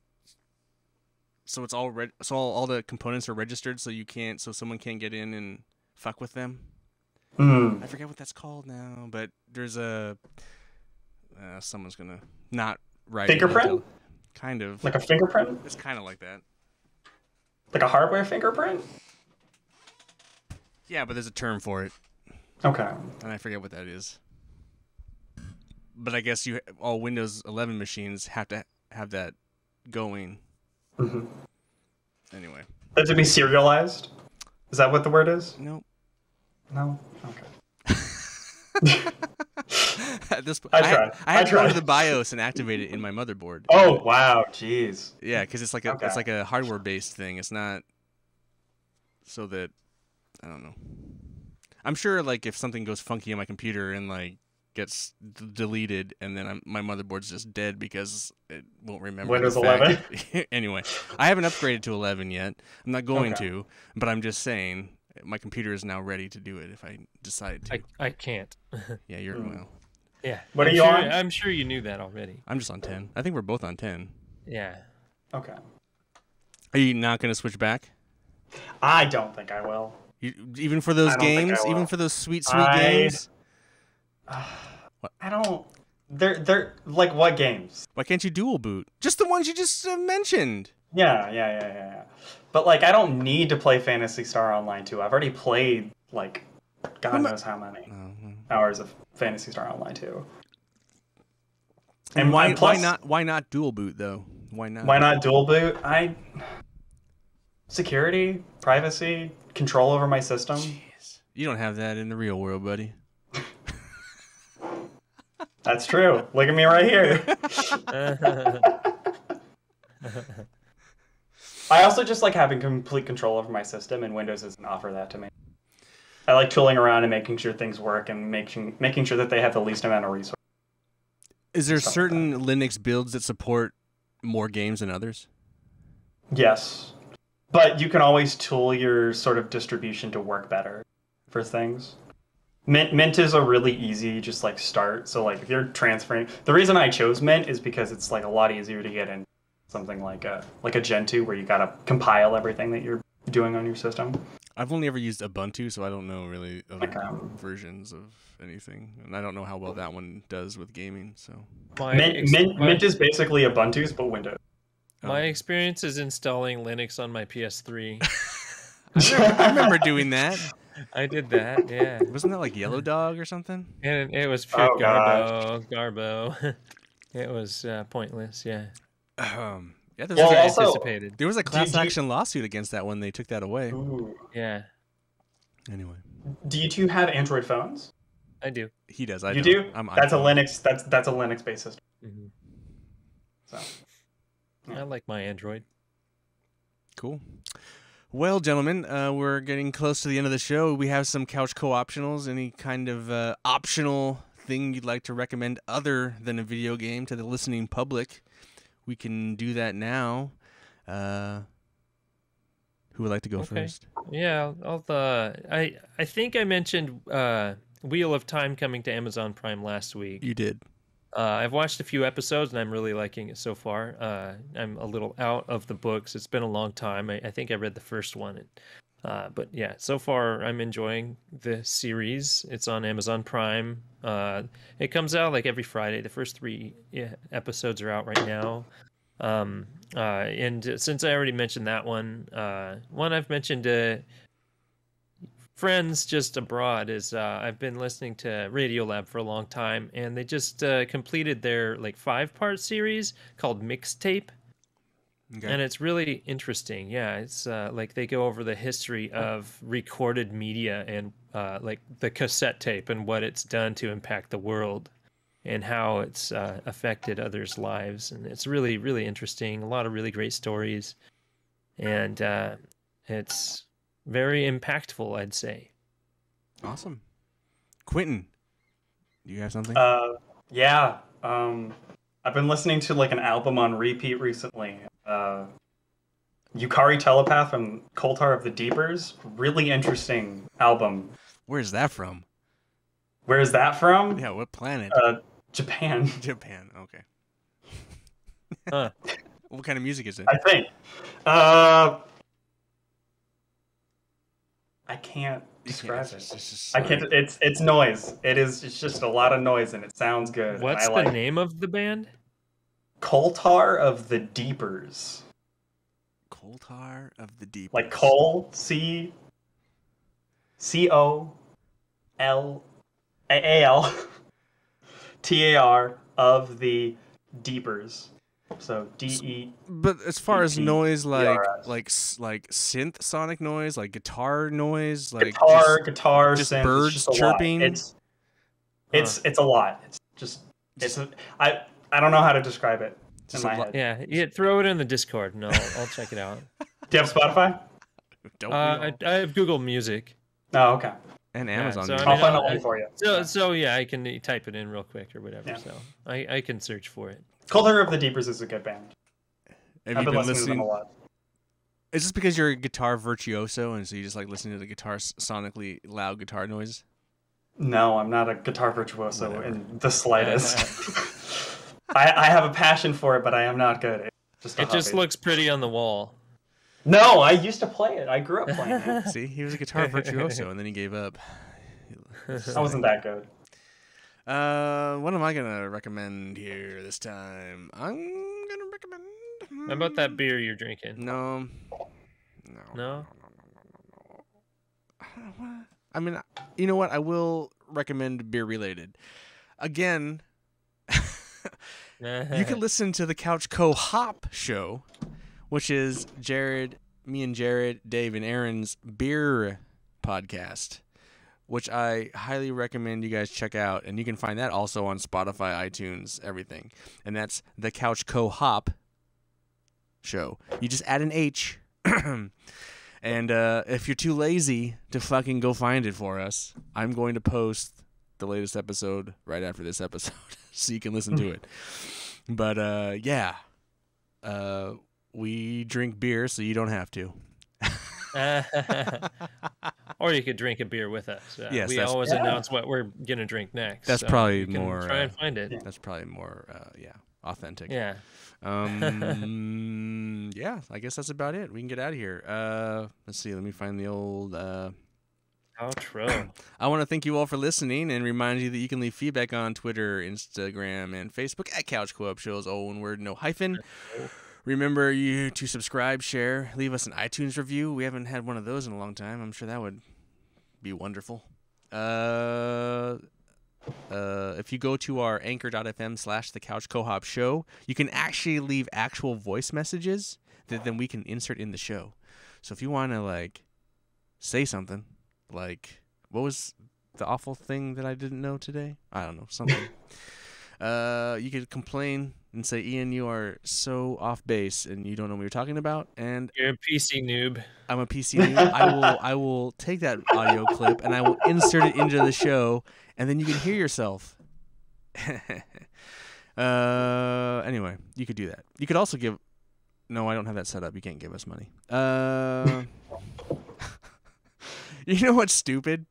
all all the components are registered, so someone can't get in and fuck with them. I forget what that's called now, but there's someone's gonna not write fingerprint. Kind of. Like a fingerprint? It's kind of like that. Like a hardware fingerprint? Yeah, but there's a term for it. Okay. And I forget what that is. But I guess all Windows 11 machines have to have that going. Mm-hmm. Anyway. That to be serialized? Is that what the word is? Nope. No? Okay. At this point, I tried. I had to go tried. to the BIOS and activate it in my motherboard. Oh, wow. Jeez. Yeah, because it's like Okay. it's like a hardware-based thing. It's not so that I don't know. I'm sure like if something goes funky on my computer and like gets deleted, and then my motherboard's just dead because it won't remember. Windows the fact 11? Anyway, I haven't upgraded to 11 yet. I'm not going Okay. to, but I'm just saying my computer is now ready to do it if I decide to. I can't. Yeah, you're well. Yeah. What are I'm you sure, on? I'm sure you knew that already. I'm just on 10. I think we're both on 10. Yeah. Okay. Are you not going to switch back? I don't think I will. Even for those I don't think I games, will. even for those sweet games. I don't. They're like what games? Why can't you dual boot? Just the ones you just mentioned. Yeah. But like, I don't need to play Phantasy Star Online 2. I've already played like God knows how many hours of Phantasy Star Online 2. And why plus, why not dual boot though? Why not? Why not dual boot? Security, privacy, control over my system. Jeez. You don't have that in the real world, buddy. That's true. Look at me right here. I also just like having complete control over my system, and Windows doesn't offer that to me. I like tooling around and making sure things work and making sure that they have the least amount of resources. Is there Stuff like certain Linux builds that support more games than others? Yes. But you can always tool your sort of distribution to work better for things. Mint is a really easy just like start. So like if you're transferring, the reason I chose Mint is because it's like a lot easier to get in something like a Gentoo where you gotta compile everything that you're doing on your system. I've only ever used Ubuntu, so I don't know really other Okay. versions of anything, and I don't know how well that one does with gaming. So Mint is basically Ubuntu's but Windows. My experience is installing Linux on my PS3. I remember doing that. I did that, yeah. Wasn't that like Yellow Dog or something? And it was pure Oh, gosh. garbo. It was pointless, yeah. Yeah, Well, also- Anticipated. there was a class do you- action lawsuit against that when they took that away. Ooh. Yeah, Anyway, Do you two have Android phones? I do. he does. I You don't. do? I'm That's a iPhone. Linux. That's a Linux based system. Mhm. So I like my Android. Cool. Well, gentlemen, we're getting close to the end of the show. We have some couch co-optionals. Any kind of optional thing you'd like to recommend other than a video game to the listening public? We can do that now. Who would like to go first? Yeah, I think I mentioned Wheel of Time coming to Amazon Prime last week. You did. I've watched a few episodes and I'm really liking it so far. I'm a little out of the books. It's been a long time. I think I read the first one. But yeah, so far I'm enjoying the series. It's on Amazon Prime. It comes out like every Friday. The first 3 episodes are out right now. And since I already mentioned that one I've mentioned friends just abroad is I've been listening to Radiolab for a long time, and they just completed their like 5-part series called Mixtape. Okay. And it's really interesting. Yeah, it's like they go over the history of recorded media and like the cassette tape and what it's done to impact the world and how it's affected others' lives. And it's really, really interesting. A lot of really great stories. And it's very impactful, I'd say. Awesome. Quentin, do you have something? yeah. I've been listening to like an album on repeat recently. Yukari Telepath from Koltar of the Deepers. Really interesting album. Where's that from? Where is that from? Yeah, what planet? Japan, Japan. Okay. Huh. What kind of music is it? I think. I can't describe it. It's just I can't. It's noise. It's just a lot of noise, and it sounds good. What's and I the like name of the band? Coal tar of the Deepers. Coal tar of the deep. Like coal, COLAALTAR of the Deepers. So DE. But as far as noise, like ERS. like synth sonic noise, like guitar noise, like guitar, just synth, birds it's just chirping. It's a lot. I don't know how to describe it in my head. Yeah, throw it in the Discord and I'll check it out. Do you have Spotify? Don't we I all? have Google Music. Oh, okay. And Amazon. so, I Music. I'll mean, find a link for you. So yeah, I can type it in real quick or whatever. Yeah. So I can search for it. Colder of the Deepers is a good band. Have I've you been been listening to them a lot. Is this because you're a guitar virtuoso and so you just like listening to the guitar sonically loud guitar noise? No, I'm not a guitar virtuoso in the slightest. I have a passion for it, but I am not good. It just looks pretty on the wall. No, I used to play it. I grew up playing it. See, he was a guitar virtuoso and then he gave up. I wasn't that good. What am I gonna recommend here this time? I'm gonna recommend. How about that beer you're drinking? No. I mean, you know what? I will recommend beer related. Again, you can listen to the Couch Co-Hop show, which is me and Jarrod, Dave, and Aaron's beer podcast, which I highly recommend you guys check out. And you can find that also on Spotify, iTunes, everything. And that's the Couch Co-Hop show. You just add an H. And if you're too lazy to fucking go find it for us, I'm going to post the latest episode right after this episode so you can listen to it. But yeah, we drink beer so you don't have to. Or you could drink a beer with us. Yes, we always announce what we're gonna drink next. That's so probably you can more. Try and find it. That's probably more. Authentic. Yeah. Yeah, I guess that's about it. We can get out of here. Let's see. Let me find the old outro. I want to thank you all for listening and remind you that you can leave feedback on Twitter, Instagram, and Facebook at Couch Co-op Shows. All one word, no hyphen. Remember you to subscribe, share, leave us an iTunes review. We haven't had one of those in a long time. I'm sure that would be wonderful. If you go to our anchor.fm/the Couch Co-op Show, you can actually leave actual voice messages that then we can insert in the show. So if you want to like say something like, what was the awful thing that I didn't know today? I don't know, something. You could complain and say, Ian, you are so off base and you don't know what you're talking about. And you're a PC noob. I'm a PC noob. I will take that audio clip and I will insert it into the show, and then you can hear yourself. Anyway, you could do that. You could also give. No, I don't have that set up. You can't give us money. You know what's stupid?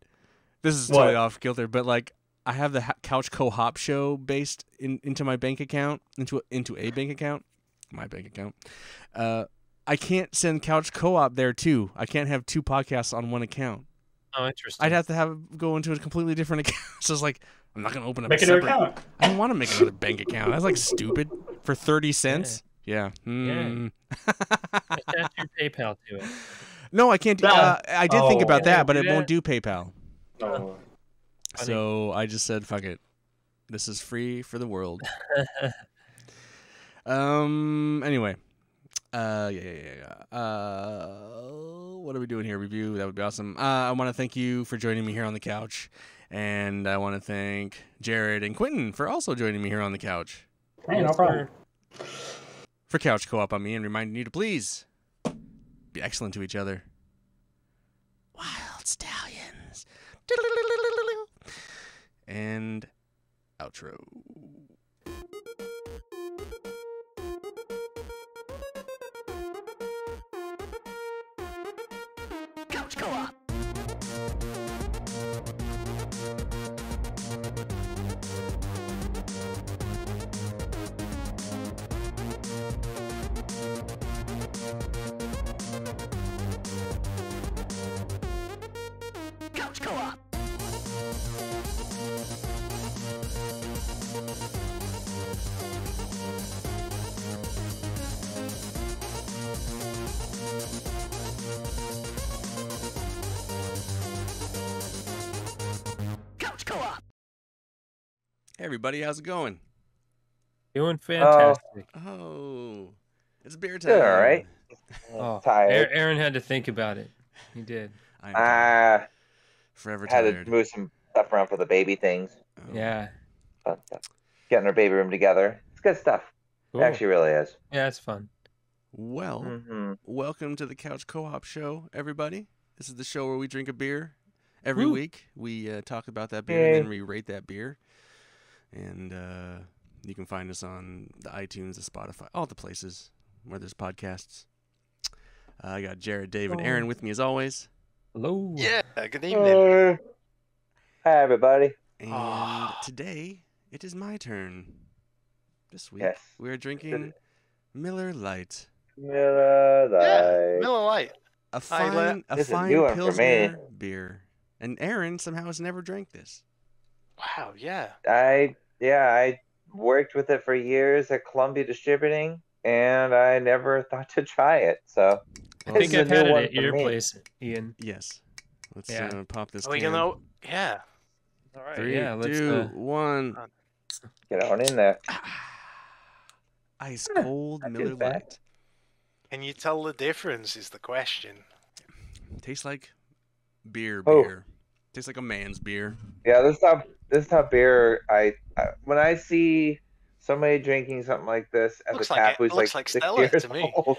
This is totally off kilter, but like I have the Couch Co-Hop show based into my bank account, into a bank account, my bank account. I can't send Couch Co-op there too. I can't have two podcasts on one account. Oh, interesting. I'd have to go into a completely different account. So it's like I'm not gonna open up make a separate account. I don't want to make another bank account. That's like stupid for 30 cents. Yeah. Attach your PayPal to it. No, I can't. I did think about that, but it that? won't do PayPal. Oh. So I just said, "Fuck it. This is free for the world." Anyway. What are we doing here? Review. That would be awesome. I want to thank you for joining me here on the couch, and I want to thank Jarrod and Quentin for also joining me here on the couch. Hey, no problem. For Couch Co-op on me, and reminding you to please be excellent to each other. Wild stallions. And outro. Couch Co-op. Couch Co-op. Hey everybody, how's it going? Doing fantastic. Oh, it's beer time. Doing all right. Oh, Tired. Aaron had to think about it. He did. I am tired. I Forever had tired. to move some stuff around for the baby things. Oh. Yeah. Fun stuff. Getting our baby room together. It's good stuff. Cool. It actually really is. Yeah, it's fun. Well, Mm-hmm. welcome to the Couch Co-op Show, everybody. This is the show where we drink a beer every Woo. week. We talk about that beer, and then we rate that beer. And you can find us on the iTunes, the Spotify, all the places where there's podcasts. I got Jarrod, Dave, and Aaron with me as always. Hello. Yeah, good evening. Hi, everybody. And today, it is my turn. This week, Yes. we're drinking Miller Lite. Miller Yeah, Lite. Miller Lite. A fine This is a new one for Pilsner beer. And Aaron somehow has never drank this. Wow, yeah. I worked with it for years at Columbia Distributing, and I never thought to try it. So I this think is a I've new had it one at for your me. place, Ian. Yes. Let's Yeah. pop this Are we can. gonna? Yeah. All right. 3, yeah, let's, 2, 1. Get on in there. Ice cold not too Miller bad. Lite. Can you tell the difference? Is the question. Tastes like beer. Oh. Tastes like a man's beer. Yeah, this type of beer. I when I see somebody drinking something like this at Looks the like tap it who's looks like like 6 Stella years to me. old.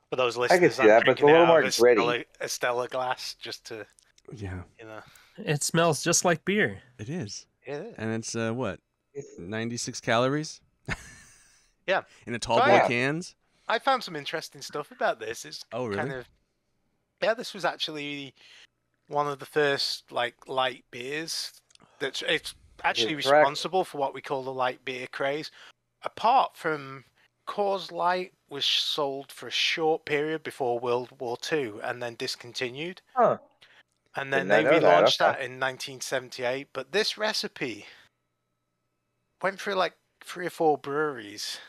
For those can listeners, see that, but it's a little more gritty. A Stella glass, just to Yeah, It smells just like beer. it is. Yeah. And it's what? It's- 96 calories? Yeah. In a tall So, boy yeah. cans? I found some interesting stuff about this. It's Oh, really? kind of this was actually one of the first light beers. It's actually You're correct. responsible for what we call the light beer craze. Apart from Coors Light was sold for a short period before World War II and then discontinued. Huh. And then Did they not know that, relaunched that okay. in 1978. But this recipe went through like 3 or 4 breweries.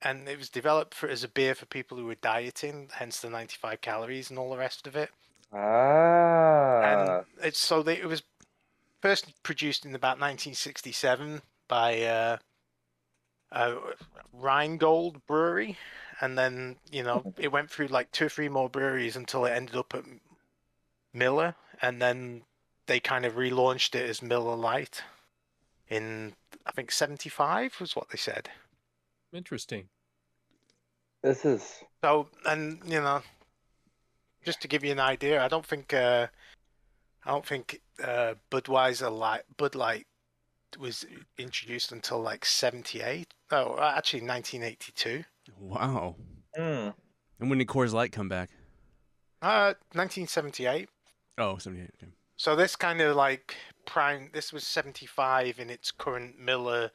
And it was developed as a beer for people who were dieting, hence the 95 calories and all the rest of it. Ah. And it was first produced in about 1967 by Rheingold Brewery, and then it went through like 2 or 3 more breweries until it ended up at Miller, and then they kind of relaunched it as Miller Lite in I think 75 was what they said. Interesting. This is So, and just to give you an idea, I don't think Bud Light was introduced until like 78. Oh, actually 1982. Wow. mm, And when did Coors Light come back? 1978. Oh, 78. Okay. So this kind of like this was 75 in its current Miller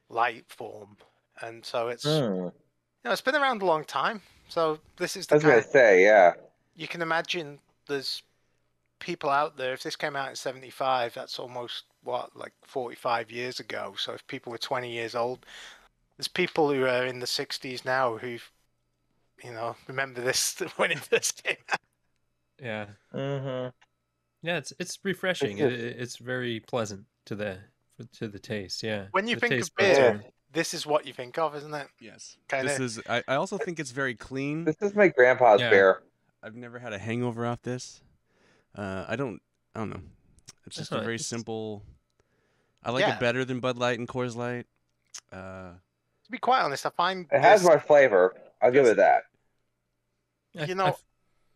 Lite form. And so it's it's been around a long time. So this is I the was gonna kind say, yeah. you can imagine there's people out there. If this came out in 75, that's almost like 45 years ago. So if people were 20 years old, there's people who are in the 60s now who remember this when it first came out. Yeah. Mm-hmm. Yeah, it's refreshing. It's It's very pleasant to the taste. Yeah. When you The think of taste buds beer, are- this is what you think of, isn't it? Yes. Kinda. This is. I also think it's very clean. This is my grandpa's Yeah. beer. I've never had a hangover off this. I don't know. It's just a very It's- simple. I like Yeah. it better than Bud Light and Coors Light. To be quite honest, I find It has this- more flavor. I'll give it that. I You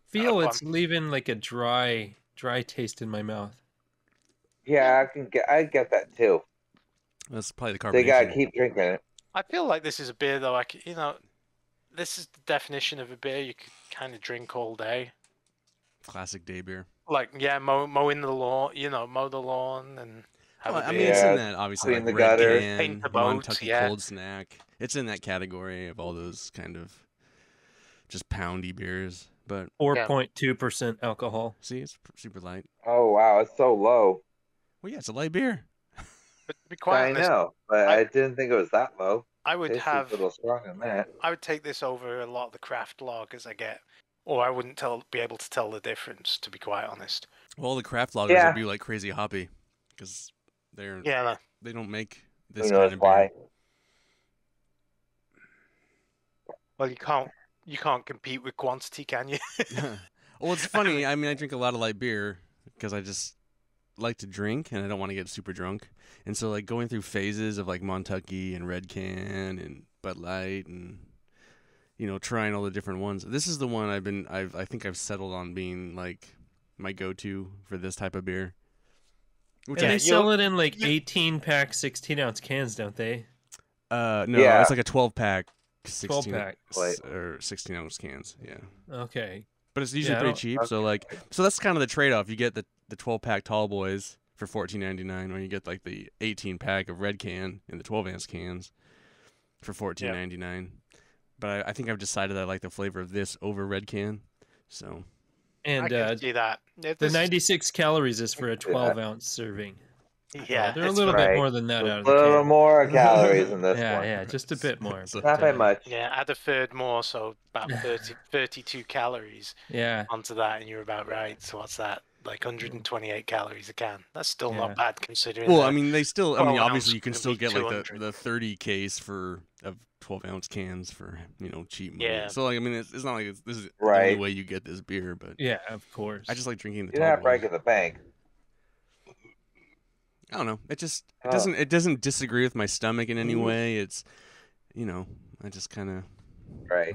feel go it's leaving like a dry taste in my mouth. Yeah, I get that too. That's probably the They gotta carbonation. keep drinking it. I feel like this is a beer though. Like this is the definition of a beer you could kind of drink all day. Classic day beer. Like mowing the lawn, mow the lawn and have Oh, a I beer. mean, it's Yeah, in that obviously clean like the Red gutters. Can, Paint the boats, Montucky yeah. Cold Snack. It's in that category of all those kind of just poundy beers. But 4.2% alcohol. see, it's super light. Oh wow, it's so low. Well, yeah, it's a light beer. But to be quite I honest, know, but I didn't think it was that low. I would Tastes have a little strong in that. I would take this over a lot of the craft lagers I get or I wouldn't be able to tell the difference, to be quite honest. Well, the craft lagers Yeah. would be like crazy hoppy because Yeah, they don't make Who this knows kind of why? beer. well, you can't compete with quantity, can you? Well, it's funny. I mean, I drink a lot of light beer because I just like to drink and I don't want to get super drunk. And so, like, going through phases of like Montucky and Red Can and Bud Light and trying all the different ones. This is the one I think I've settled on being like my go-to for this type of beer. And Which they sell it in like 18-pack, 16-ounce cans, don't they? no, Yeah. it's like a 12-pack, 16 12-pack. or 16-ounce cans. Yeah. Okay. But it's usually Yeah, I pretty don't- cheap, so that's kind of the trade-off. You get the 12-pack Tall Boys for $14.99, or you get like the 18-pack of Red Can and the 12-ounce cans for $14.99. But I think I've decided I like the flavor of this over Red Can. So I And can see that. the 96 calories is for a 12-ounce serving. Yeah, They're a it's little right. bit more than that out of A the little can. more calories in this Yeah, one. yeah, just a bit more. So- Not by much. Yeah, add a third more, so about 32 calories Yeah. onto that, and you're about right. So what's that? Like 128 calories a can. That's still Yeah. not bad considering. well, that I mean, obviously 12-ounce you can gonna still be get like 200. the 30 case of 12-ounce cans for cheap money. Yeah. So like, I mean, it's not like this is the Right. only way you get this beer, but Yeah, of course. I just like drinking the You're Tall not Boy. breaking the bank. I don't know. It just Oh. it doesn't disagree with my stomach in any way. It's I just kind of Right.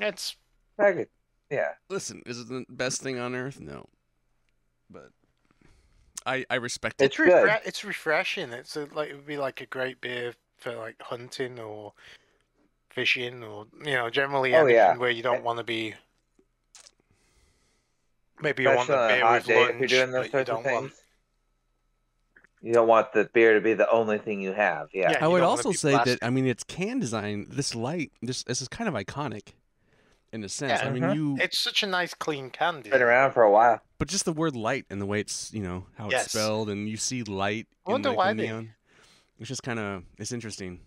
It's I could- yeah. listen. Is it the best thing on earth? No, but I respect it. It's good. it's refreshing. It would be like a great beer for like hunting or fishing or generally Oh, anything yeah. where you don't want to be. Maybe you want Especially a on a beer hot with day lunch, if you're doing but those you sorts of don't things. want. You don't want the beer to be the only thing you have. Yeah. Yeah. I you would don't wanna also be say that blasted. I mean its can design, this is kind of iconic in a sense. Yeah. I mean It's such a nice clean can. Been around for a while. but just the word light and the way it's how it's Yes. spelled and you see light I in wonder like why the they- neon. It's just it's interesting.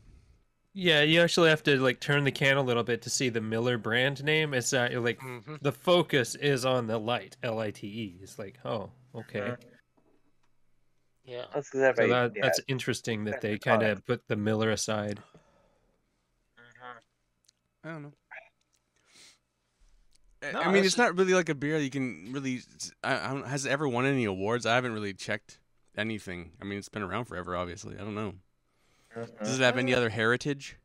Yeah, you actually have to like turn the can a little bit to see the Miller brand name. It's like Mhm. the focus is on the light, LITE. It's like, oh, okay. Yeah. That's because So everybody. that's interesting that That's they the kind comic. of put the Miller aside. I don't know. No, I mean, this it's not really like a beer that you can really. I don't, has it ever won any awards? I haven't really checked anything. I mean, it's been around forever, obviously. I don't know. Does it have any other heritage?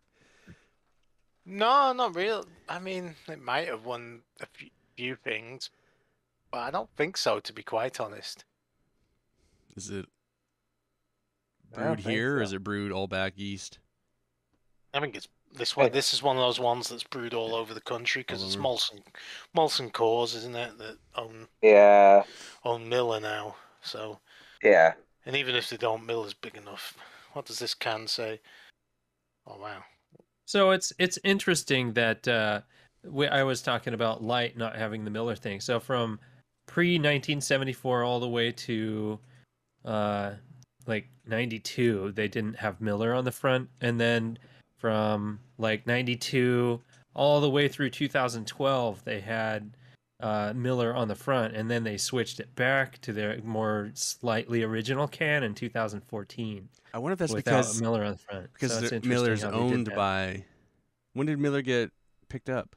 No, not real. I mean, it might have won a few things, but I don't think so, to be quite honest. Is it I don't brewed think here, or so. is it brewed all back east? I think it's this one. Hey. This is one of those ones that's brewed all over the country because All it's over. Molson Coors, isn't it? That Yeah. own Miller now. So, Yeah. and even if they don't, Miller's big enough. What does this can say? Oh wow. So it's interesting that I was talking about light not having the Miller thing. So from pre-1974 all the way to like 92, they didn't have Miller on the front, and then from like 92 all the way through 2012 they had Miller on the front, and then they switched it back to their more slightly original can in 2014 I wonder if that's without because Miller on the front. because So it's interesting Miller's how they did owned that. by. When did Miller get picked up?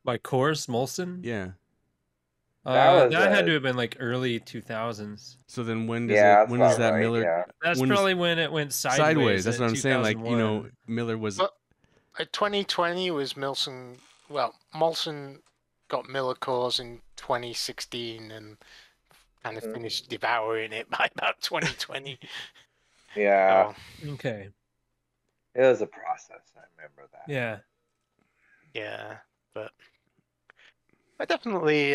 By Coors Molson. Yeah. That was That had a- to have been like early 2000s. So then when does Yeah. it? That's When does about that right, Miller Yeah. That's when is- probably when it went sideways. sideways? That's in what I'm saying. Like 2001. Miller was. Well, 2020 was Molson. Well, Molson got Miller Coors in 2016 and kind of Mhm. finished devouring it by about 2020. Yeah. So, Okay. It was a process. I remember that. Yeah. yeah, but I definitely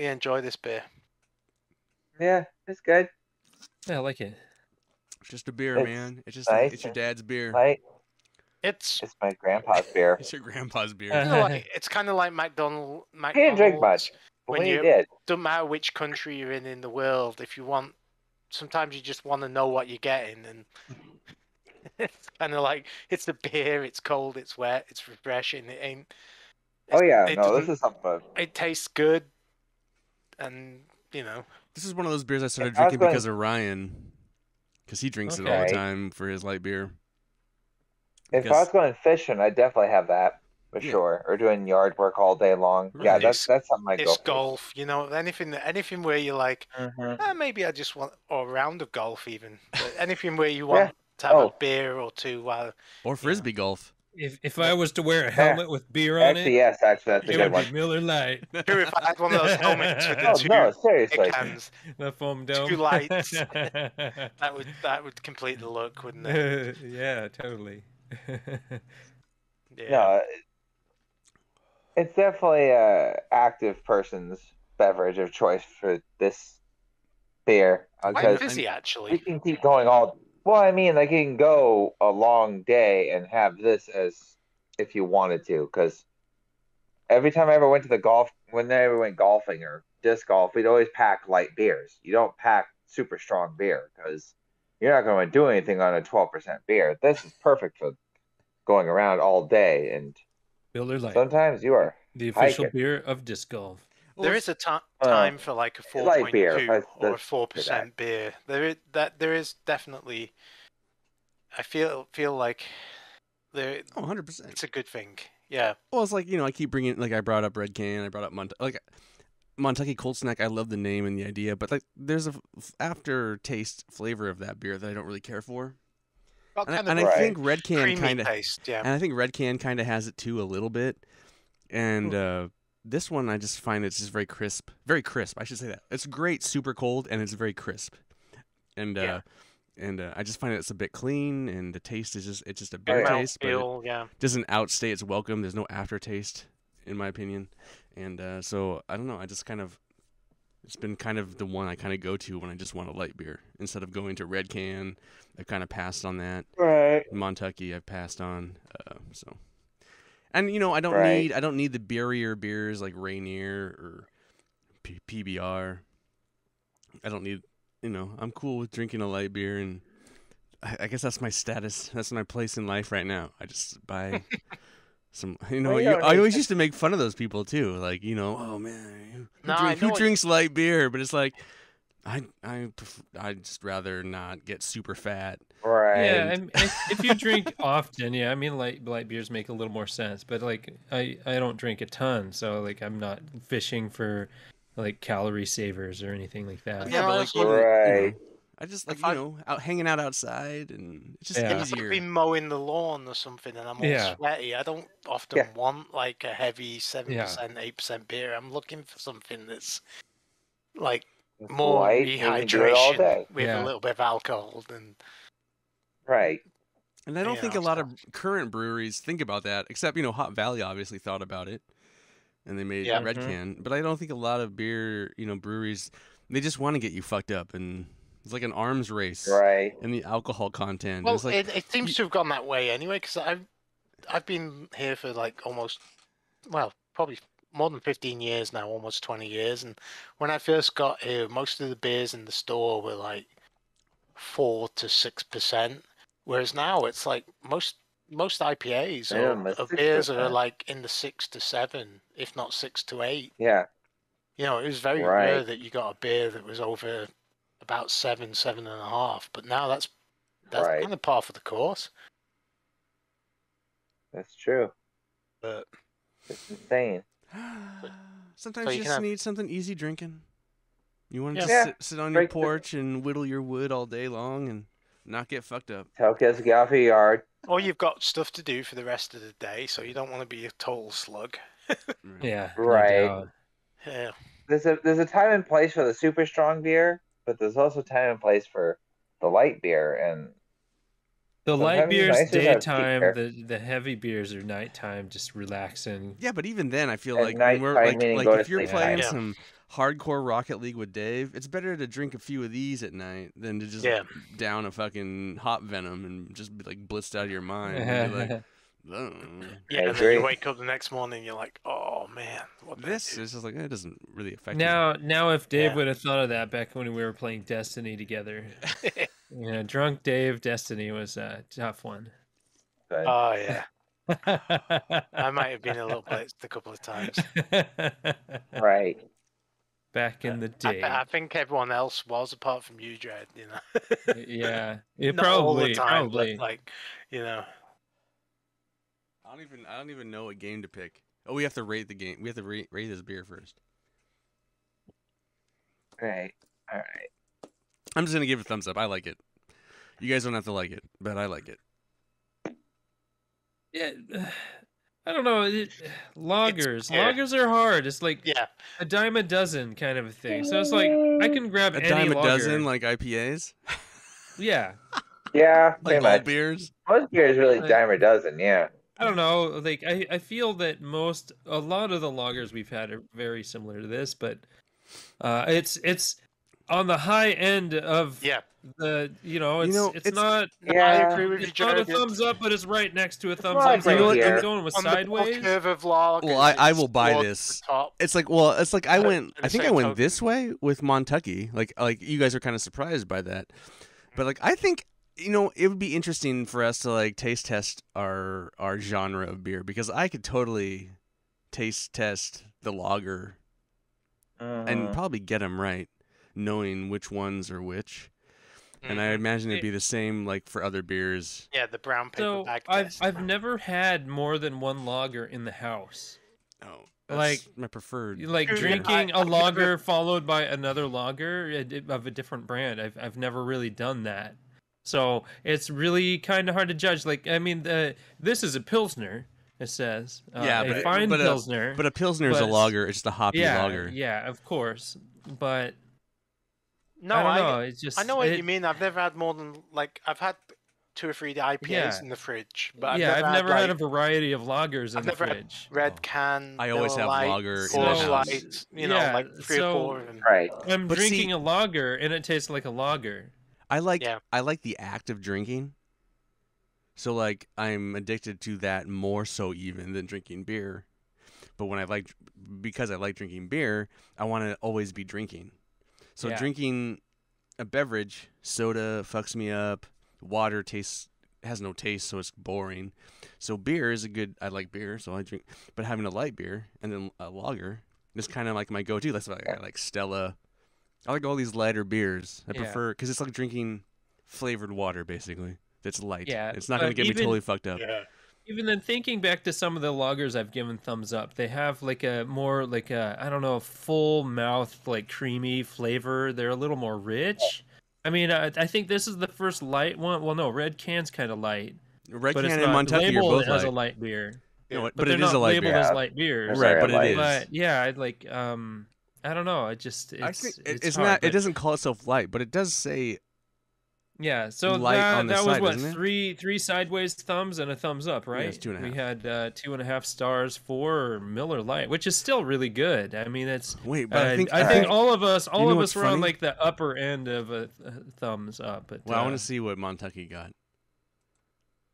enjoy this beer. Yeah. It's good. Yeah, I like it. It's just a beer, It's man. It's just nice it's your and dad's beer. Light. It's It's my grandpa's beer. It's your grandpa's beer. it's kind of like McDonald's. He didn't drink much. When When he you- did. Don't matter which country you're in the world. If you want, sometimes you just want to know what you're getting, and it's kind of like it's the beer. It's cold. It's wet. It's refreshing. It ain't. Oh yeah, It no, this doesn't- is something. It tastes good, and you know. This is one of those beers I started If I was drinking going- because of Ryan, because he drinks it all Okay. the Right. time for his light beer. If I Because- was going fishing, I'd definitely have that for Yeah. sure. Or doing yard work all day long. Yeah, Right. that's something I'd go It's for. golf, you know, anything where you're like, maybe I just want, or a round of golf even, but anything where you want to have a beer or two while. Or frisbee golf. If I was to wear a helmet with beer on Actually, it, yes, actually, that's a it good would one. be Miller Lite. True, if I had one of those helmets with the Oh two no, seriously. cans, The foam dome. 2 lights, that would complete the look, wouldn't it? Yeah, totally. Yeah. No, it's definitely a active person's beverage of choice for this beer Quite because busy we actually. can keep going all. Well, I mean, like you can go a long day and have this as if you wanted to. Because every time I ever went to when I ever went golfing or disc golf, we'd always pack light beers. You don't pack super strong beer because you're not going to do anything on a 12% beer. This is perfect for going around all day, and Miller Lite, sometimes you are the official hiking. beer of disc golf. There is a time for like a light beer, 4.2 let's or a say 4% beer. There is definitely. I feel like there. Oh, 100%. It's a good thing. Yeah. Well, it's like, I keep bringing, like, I brought up Red Can, I brought up Montucky Cold Snack. I love the name and the idea, but like, there's a aftertaste flavor of that beer that I don't really care for. And I think Red Can creamy kind of, taste, yeah. and I think Red Can kind of has it too a little bit. And this one, I just find it's just very crisp. I should say that. It's great, super cold, and it's very crisp. And I just find it's a bit clean, and the taste is just a beer taste, but it doesn't outstay its welcome. There's no aftertaste, in my opinion. And so I don't know. I just it's been kind of the one I kind of go to when I just want a light beer instead of going to Red Can. I've kind of passed on that. Right. Montucky, I've passed on. So, and I don't need the beerier beers like Rainier or PBR. I don't need. I'm cool with drinking a light beer, and I guess that's my status. That's my place in life right now. I just buy some. I always used to make fun of those people too. Like, oh man, who drinks light beer? But it's like, I just rather not get super fat. Right. Yeah, and if you drink often, yeah, I mean, light beers make a little more sense. But like, I don't drink a ton, so like, I'm not fishing for like calorie savers or anything like that. Yeah, but like, I just like out hanging out outside, and it's just easier. If I've been mowing the lawn or something, and I'm all sweaty, I don't often want like a heavy 7%, 8% beer. I'm looking for something that's like more light, rehydration with a little bit of alcohol than. Right. And I don't think a lot of current breweries think about that, except Hot Valley obviously thought about it, and they made Red Can. But I don't think a lot of beer, breweries, they just want to get you fucked up, and it's like an arms race, right? And the alcohol content. Well, it's like, it seems to have gone that way anyway, because I've been here for like probably more than 15 years now, almost 20 years, and when I first got here, most of the beers in the store were like 4 to 6%. Whereas now it's like most IPAs or beers are like in the 6 to 7, if not 6 to 8. Yeah. It was very rare that you got a beer that was over about 7.5. But now that's kind of par for the course. That's true. But it's insane. Sometimes you just need something easy drinking. You want to just sit on your porch and whittle your wood all day long and not get fucked up. Tell kids to get off your yard. Or you've got stuff to do for the rest of the day, so you don't want to be a total slug. Yeah. Right. No yeah. There's a time and place for the super strong beer, but there's also time and place for the light beer, and the light beers daytime, the heavy beers are nighttime, just relaxing. Yeah, but even then, I feel like when we're like if you're playing some hardcore Rocket League with Dave, it's better to drink a few of these at night than to just down a fucking hop venom and just be like blitzed out of your mind. And be like, and then you wake up the next morning, you're like, oh man, this is just like it doesn't really affect now. Now, if Dave would have thought of that back when we were playing Destiny together, drunk Dave Destiny was a tough one. Oh yeah. I might have been a little blitzed a couple of times. Right. Back in the day. I think everyone else was, apart from you, Dread. Yeah, Not all the probably, time, probably. but like, I don't even know what game to pick. Oh, we have to rate the game. We have to rate this beer first. Right. All right. I'm just gonna give it a thumbs up. I like it. You guys don't have to like it, but I like it. Yeah, I don't know. Lagers, yeah. lagers are hard. It's like yeah. a dime a dozen kind of a thing. So it's like I can grab A any dime a lager. dozen, like IPAs. Yeah, Yeah, Like pretty all much. beers. Most beers really Like- dime a dozen. Yeah. I don't know. Like I feel that a lot of the lagers we've had are very similar to this, but it's on the high end of Yeah. the it's it's- not. No, I Yeah. agree with you, It's not a Jared. thumbs up, but it's right next to a thumbs not up. So right I'm here. going with On the bell sideways. curve of lagers, Well, I it's will buy towards this. the top. It's like I went. In I the think I same went token. this way with Montucky. Like you guys are kind of surprised by that, but like I think it would be interesting for us to like taste test our genre of beer because I could totally taste test the lager and probably get them right, knowing which ones are which. And I imagine it'd be the same like for other beers. Yeah, the brown paper So bag I've test. I've never had more than one lager in the house. Oh, Like- that's my preferred. Like Dude, drinking I a lager never- followed by another lager of a different brand. I've never really done that. So it's really kind of hard to judge. Like I mean, this is a pilsner. It says Yeah, a but fine but pilsner. But a pilsner is a But- lager. It's just a hoppy yeah, lager. yeah, of course. But No, I don't know. It's just I know what you mean. I've never had more than I've had 2 or 3 IPAs Yeah. in the fridge, but I've never had a like, variety of lagers in I've the never had fridge. Red Can. I always Miller have Lite, lager in the Coors house. Light, Yeah, like 3 so- or 4 of them. Right. I'm But drinking see- a lager and it tastes like a lager. I like Yeah. the act of drinking. So like I'm addicted to that more so even than drinking beer. But because I like drinking beer, I want to always be drinking. So Yeah. drinking a beverage, soda fucks me up. Water has no taste, so it's boring. So beer is I like beer, so I drink. But having a light beer and then a lager is kind of like my go-to. That's why I like Stella. I like all these lighter beers. I Yeah. prefer because it's like drinking flavored water, basically. That's light. Yeah, It's not going to but get me even- totally fucked up. Yeah. Even then, thinking back to some of the lagers I've given thumbs up, they have like a more like a I don't know, full mouth like creamy flavor. They're a little more rich. I mean, I think this is the first light one. Well, no, Red Can's kind of light, Red but Can it's and not Montucky are labeled both as a light. light beer. No, Yeah. but they're it is not a light labeled beer. as Yeah. light beers. Right, Very but it light. is. But yeah, I'd like I don't know. It just I think it's it's hard, not. It but- doesn't call itself light, but it does say Yeah, so light that, on the that side, was what isn't it? three sideways thumbs and a thumbs up, right? it's 2.5. We had 2.5 stars for Miller Lite, which is still really good. I mean, it's wait, but I think all of us know were what's on funny? like the upper end of a thumbs up. But Well, I want to see what Montucky got.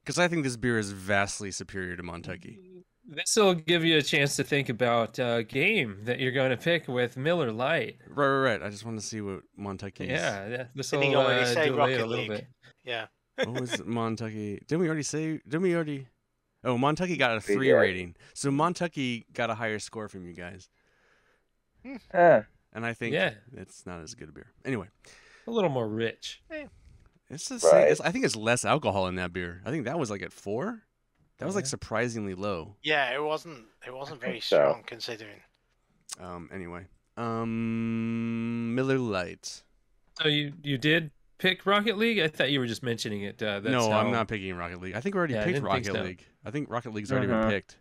Because I think this beer is vastly superior to Montucky. this will give you a chance to think about game that you're going to pick with Miller Lite. Right. I just want to see what Montucky's. Yeah, this Didn't will he already say delay it a Rocket little League? bit. Yeah. What was Montucky? Didn't we already? Oh, Montucky got a 3 We did. rating. So Montucky got a higher score from you guys. Huh. And I think Yeah. it's not as good a beer. Anyway, A little more rich. it's the same. Right. I think it's less alcohol in that beer. I think that was like at 4. That was like Yeah. surprisingly low. Yeah, it wasn't very so. strong considering. Anyway, Miller Lite. So you did pick Rocket League? I thought you were just mentioning it. That's No, I'm how- not picking Rocket League. I think we already Yeah, I picked didn't think Rocket so. League. I think Rocket League's already been Mhm. picked.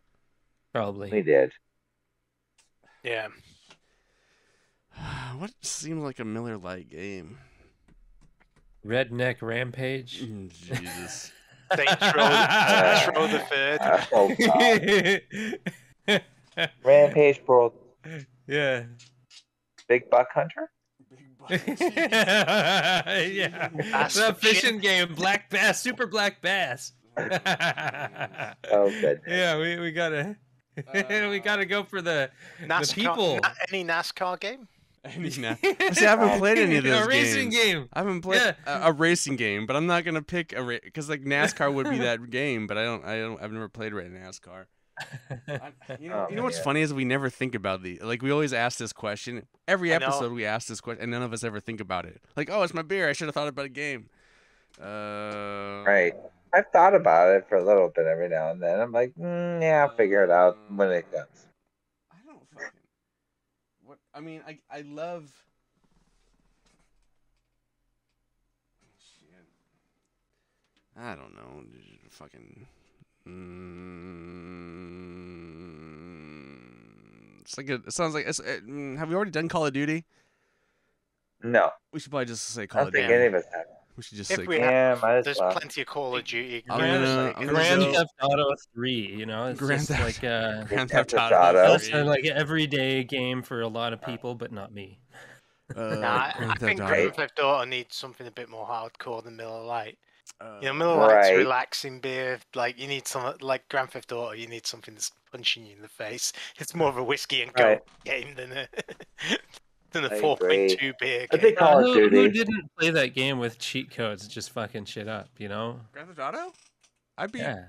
Probably. We did. Yeah. What seems like a Miller Lite game? Redneck Rampage. Jesus. Saints Row the Third. Oh, God. Rampage World. Yeah. Big Buck Hunter? Yeah. Bass The fishing. fishing game, Black Bass, Super Black Bass. Oh, good. Yeah, we gotta we gotta go for the NASCAR, people. Any NASCAR game? See, I haven't played any of those A racing games. game. I haven't played a racing game, but I'm not gonna pick because like NASCAR would be that game, but I've never played NASCAR. You know what's funny is we never think about we always ask this question every episode. We ask this question, and none of us ever think about it. Like, oh, it's my beer. I should have thought about a game. Right. I've thought about it for a little bit every now and then. I'm like, yeah, I'll figure it out when it comes. I don't fucking. What I mean, I love. Shit. I don't know. Fucking. It's like it sounds like. Have we already done Call of Duty? No. We should probably just say I Call don't of think Duty. any of us have. We should just If say. we Yeah, might as There's well. plenty of Call of Duty. I'm gonna Grand go- Theft Auto 3, you know, it's Grand just Theft- like Grand Theft Theft Auto. Auto. that's a, like an everyday game for a lot of people, but not me. Nah, I Grand think Theft Grand Auto. Theft Auto needs something a bit more hardcore than Miller Lite. You know, Miller Right. Lite's relaxing beer. Like you need some, like Grand Theft Auto, you need something that's punching you in the face. It's more of a whiskey and go Right. game than a than a I 4.2 beer I game. think Call of who Duty. didn't play that game with cheat codes, just fucking shit up, you know? Grand Theft Auto? I beat Yeah.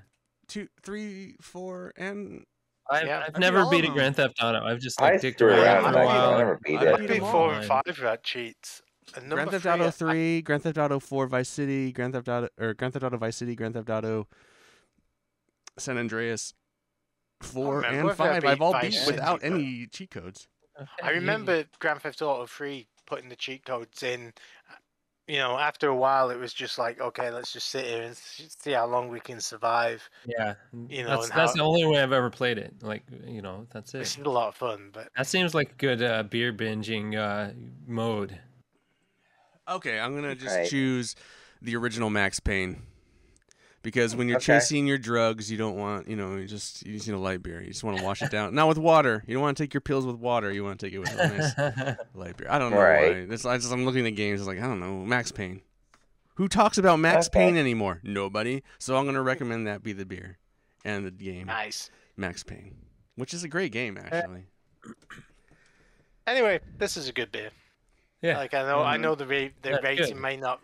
2, 3, 4, and I've, Yeah. I've I beat never all beat of a them. Grand Theft Auto. I've just I like dicked screw around around for with a that while. game. I never beat I it. I beat beat them 4 all, and 5 without cheats. And Grand number Theft 3, Auto 3, Grand Theft Auto 4 Vice City, Grand Theft Auto Vice City, Grand Theft Auto San Andreas 4 remember and if I 5. beat I've all Vice beat City, without but- any cheat codes. I remember Grand Theft Auto 3 putting the cheat codes in. You know, after a while, it was just like, okay, let's just sit here and see how long we can survive. Yeah, You know, that's and that's how- the only way I've ever played it. Like, you know, that's This it. is a lot of fun, but That seems like a good beer binging mode. Okay, I'm going to just Right. choose the original Max Payne. Because when you're Okay. chasing your drugs, you don't want, you just need a light beer. You just want to wash it down. Not with water. You don't want to take your pills with water. You want to take it with a nice light beer. I don't know Right. why. I'm looking at games. It's like, I don't know, Max Payne. Who talks about Max Okay. Payne anymore? Nobody. So I'm going to recommend that be the beer and the game, nice. Max Payne, which is a great game, actually. Anyway, this is a good beer. Yeah. Like I know the That's rating good. may not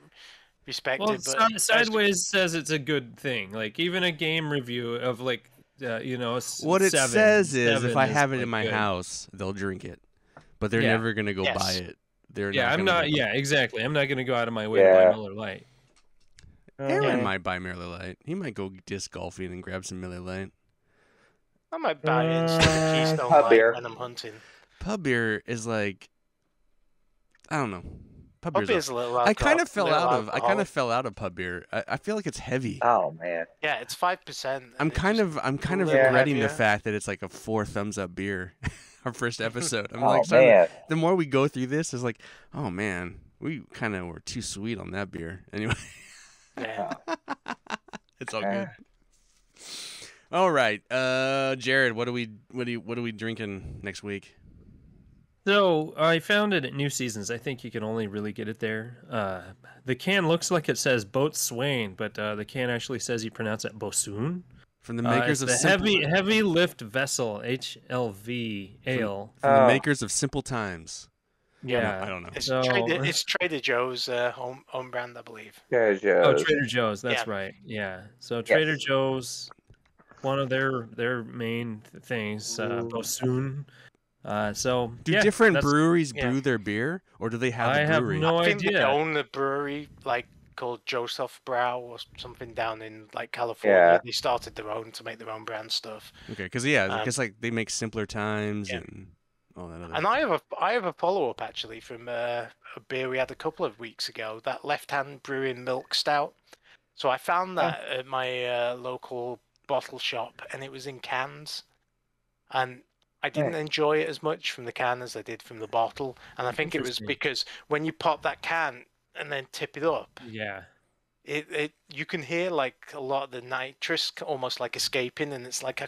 respect Well, it, but Sideways says it's a good thing. Like even a game review of like What it says is, if I have it like in my good. house, they'll drink it, but they're Yeah. never going to go Yes. buy it. They're Yeah, I'm gonna not. go buy Yeah, exactly. I'm not gonna go out of my way Yeah. to buy Miller Lite. Aaron might buy Miller Lite. He might go disc golfing and grab some Miller Lite. I might buy it instead of Keystone pub Light beer. when I'm hunting. Pub beer is like, I don't know. Pub Pub beer's beer's a little I kind of fell little out of. I kind alcoholic. of fell out of pub beer. I feel like it's heavy. Oh man. Yeah, it's 5%. I'm kind of little regretting the heavier. fact that it's like a 4 thumbs up beer. Our first episode. I'm Oh like, starting man. the more we go through this, it's like, oh man, we kind of were too sweet on that beer. Anyway, Yeah. it's all good. All right, Jared, what are we drinking next week? So I found it at New Seasons. I think you can only really get it there. The can looks like it says Boat Swain, but the can actually says you pronounce it Bosun. From the makers of the Simple, heavy lift vessel HLV ale. from the Oh. makers of Simple Times. Yeah, I don't know. It's, So- it's Trader Joe's home brand, I believe. There's Oh, yours. Trader Joe's. That's Yeah. right. Yeah. So Trader Joe's, one of their main things, Bosun. So Do yeah, different that's- breweries yeah. brew their beer, or do they have I a have brewery? no I think they idea. own a brewery like called Joseph Brow or something down in like California. Yeah. They started their own to make their own brand stuff. Okay, because I Um, guess like they make Simpler Times yeah. and all that other. And I have a follow up actually from a beer we had a couple of weeks ago, that Left Hand Brewing Milk Stout. So I found that at my local bottle shop, and it was in cans, and I didn't enjoy it as much from the can as I did from the bottle. And I think it was Interesting. because when you pop that can and then tip it up, Yeah. it you can hear like a lot of the nitrous almost like escaping, and it's like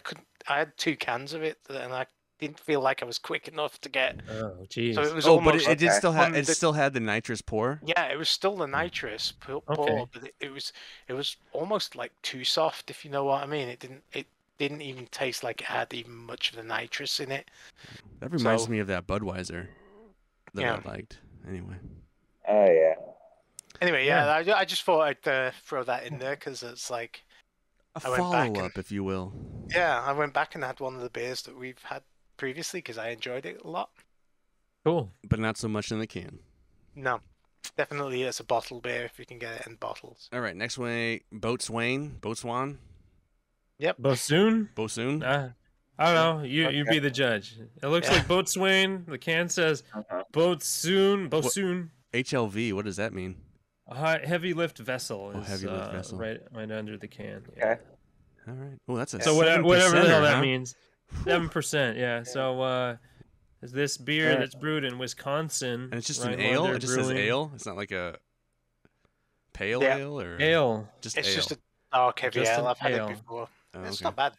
I had 2 cans of it, and I didn't feel like I was quick enough to get. Oh, geez. So it was Oh, but almost it did Okay. still have on it the- still had the nitrous pour. yeah, it was still the nitrous pour, Okay. but it was almost like too soft, if you know what I mean. It didn't even taste like it had even much of the nitrous in it. That reminds So- me of that Budweiser. Yeah. I liked. Anyway. Oh yeah. Anyway, yeah, I just thought I'd throw that in there because it's like A I went back follow and- up, if you will. yeah, I went back and had one of the beers that we've had previously because I enjoyed it a lot. Cool. But not so much in the can. No, definitely it's a bottle beer if you can get it in bottles. All right, next way, Boatswan, Yep. Bosun? Bosun. I don't know. You be the judge. It looks Yeah. like Boatswain. The can says Bosun. HLV, what does that mean? A heavy lift vessel is heavy lift vessel. right under the can. Yeah. Okay. All right. Oh, that's a So whatever the hell that huh? means. 7%. Yeah. So is this beer that's brewed in Wisconsin? And it's just an Rhinelander ale. It just says Brewing. ale. It's not like a pale Yeah. ale or Ale. Just It's ale. just a dark heavy Just ale. an I've had ale. it before. Oh, It's okay. not bad.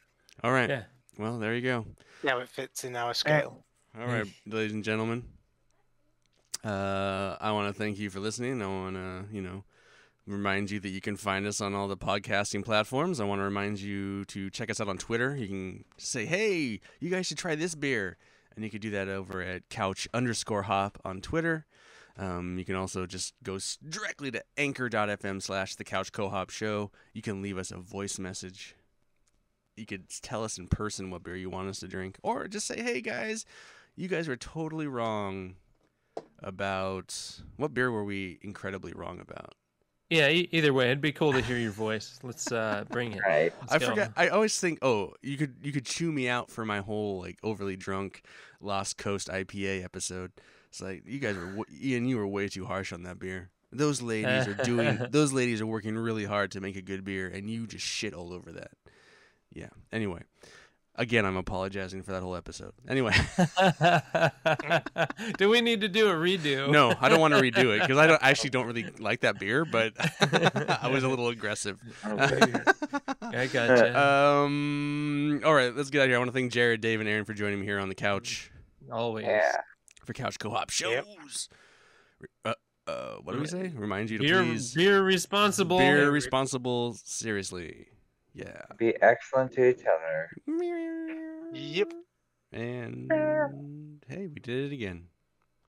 All right. Yeah. Well, there you go. Yeah, it fits in our scale. All right, ladies and gentlemen. I want to thank you for listening. I want to, remind you that you can find us on all the podcasting platforms. I want to remind you to check us out on Twitter. You can say, hey, you guys should try this beer. And you could do that over at couch_hop on Twitter. You can also just go directly to anchor.fm/thecouchcohop show. You can leave us a voice message. You could tell us in person what beer you want us to drink. Or just say, hey, guys, you guys were totally wrong about... What beer were we incredibly wrong about? Yeah. Either way, it'd be cool to hear your voice. Let's bring it. Right. Let's go. forget. I always think, you could chew me out for my whole like overly drunk Lost Coast IPA episode. It's like you guys were Ian, you were way too harsh on that beer. Those ladies those ladies are working really hard to make a good beer, and you just shit all over that. Yeah. Anyway, again, I'm apologizing for that whole episode. Anyway, Do we need to do a redo? no, I don't want to redo it because I actually don't really like that beer, but I was a little aggressive. I gotcha. All right, let's get out of here. I want to thank Jarrod, Dave, and Aaron for joining me here on the couch Always. Yeah. for Couch Co-op shows. What do we say? Remind you to Beer, please beer responsible. beer responsible. Seriously, yeah. Be excellent to each other. Yep. And hey, we did it again.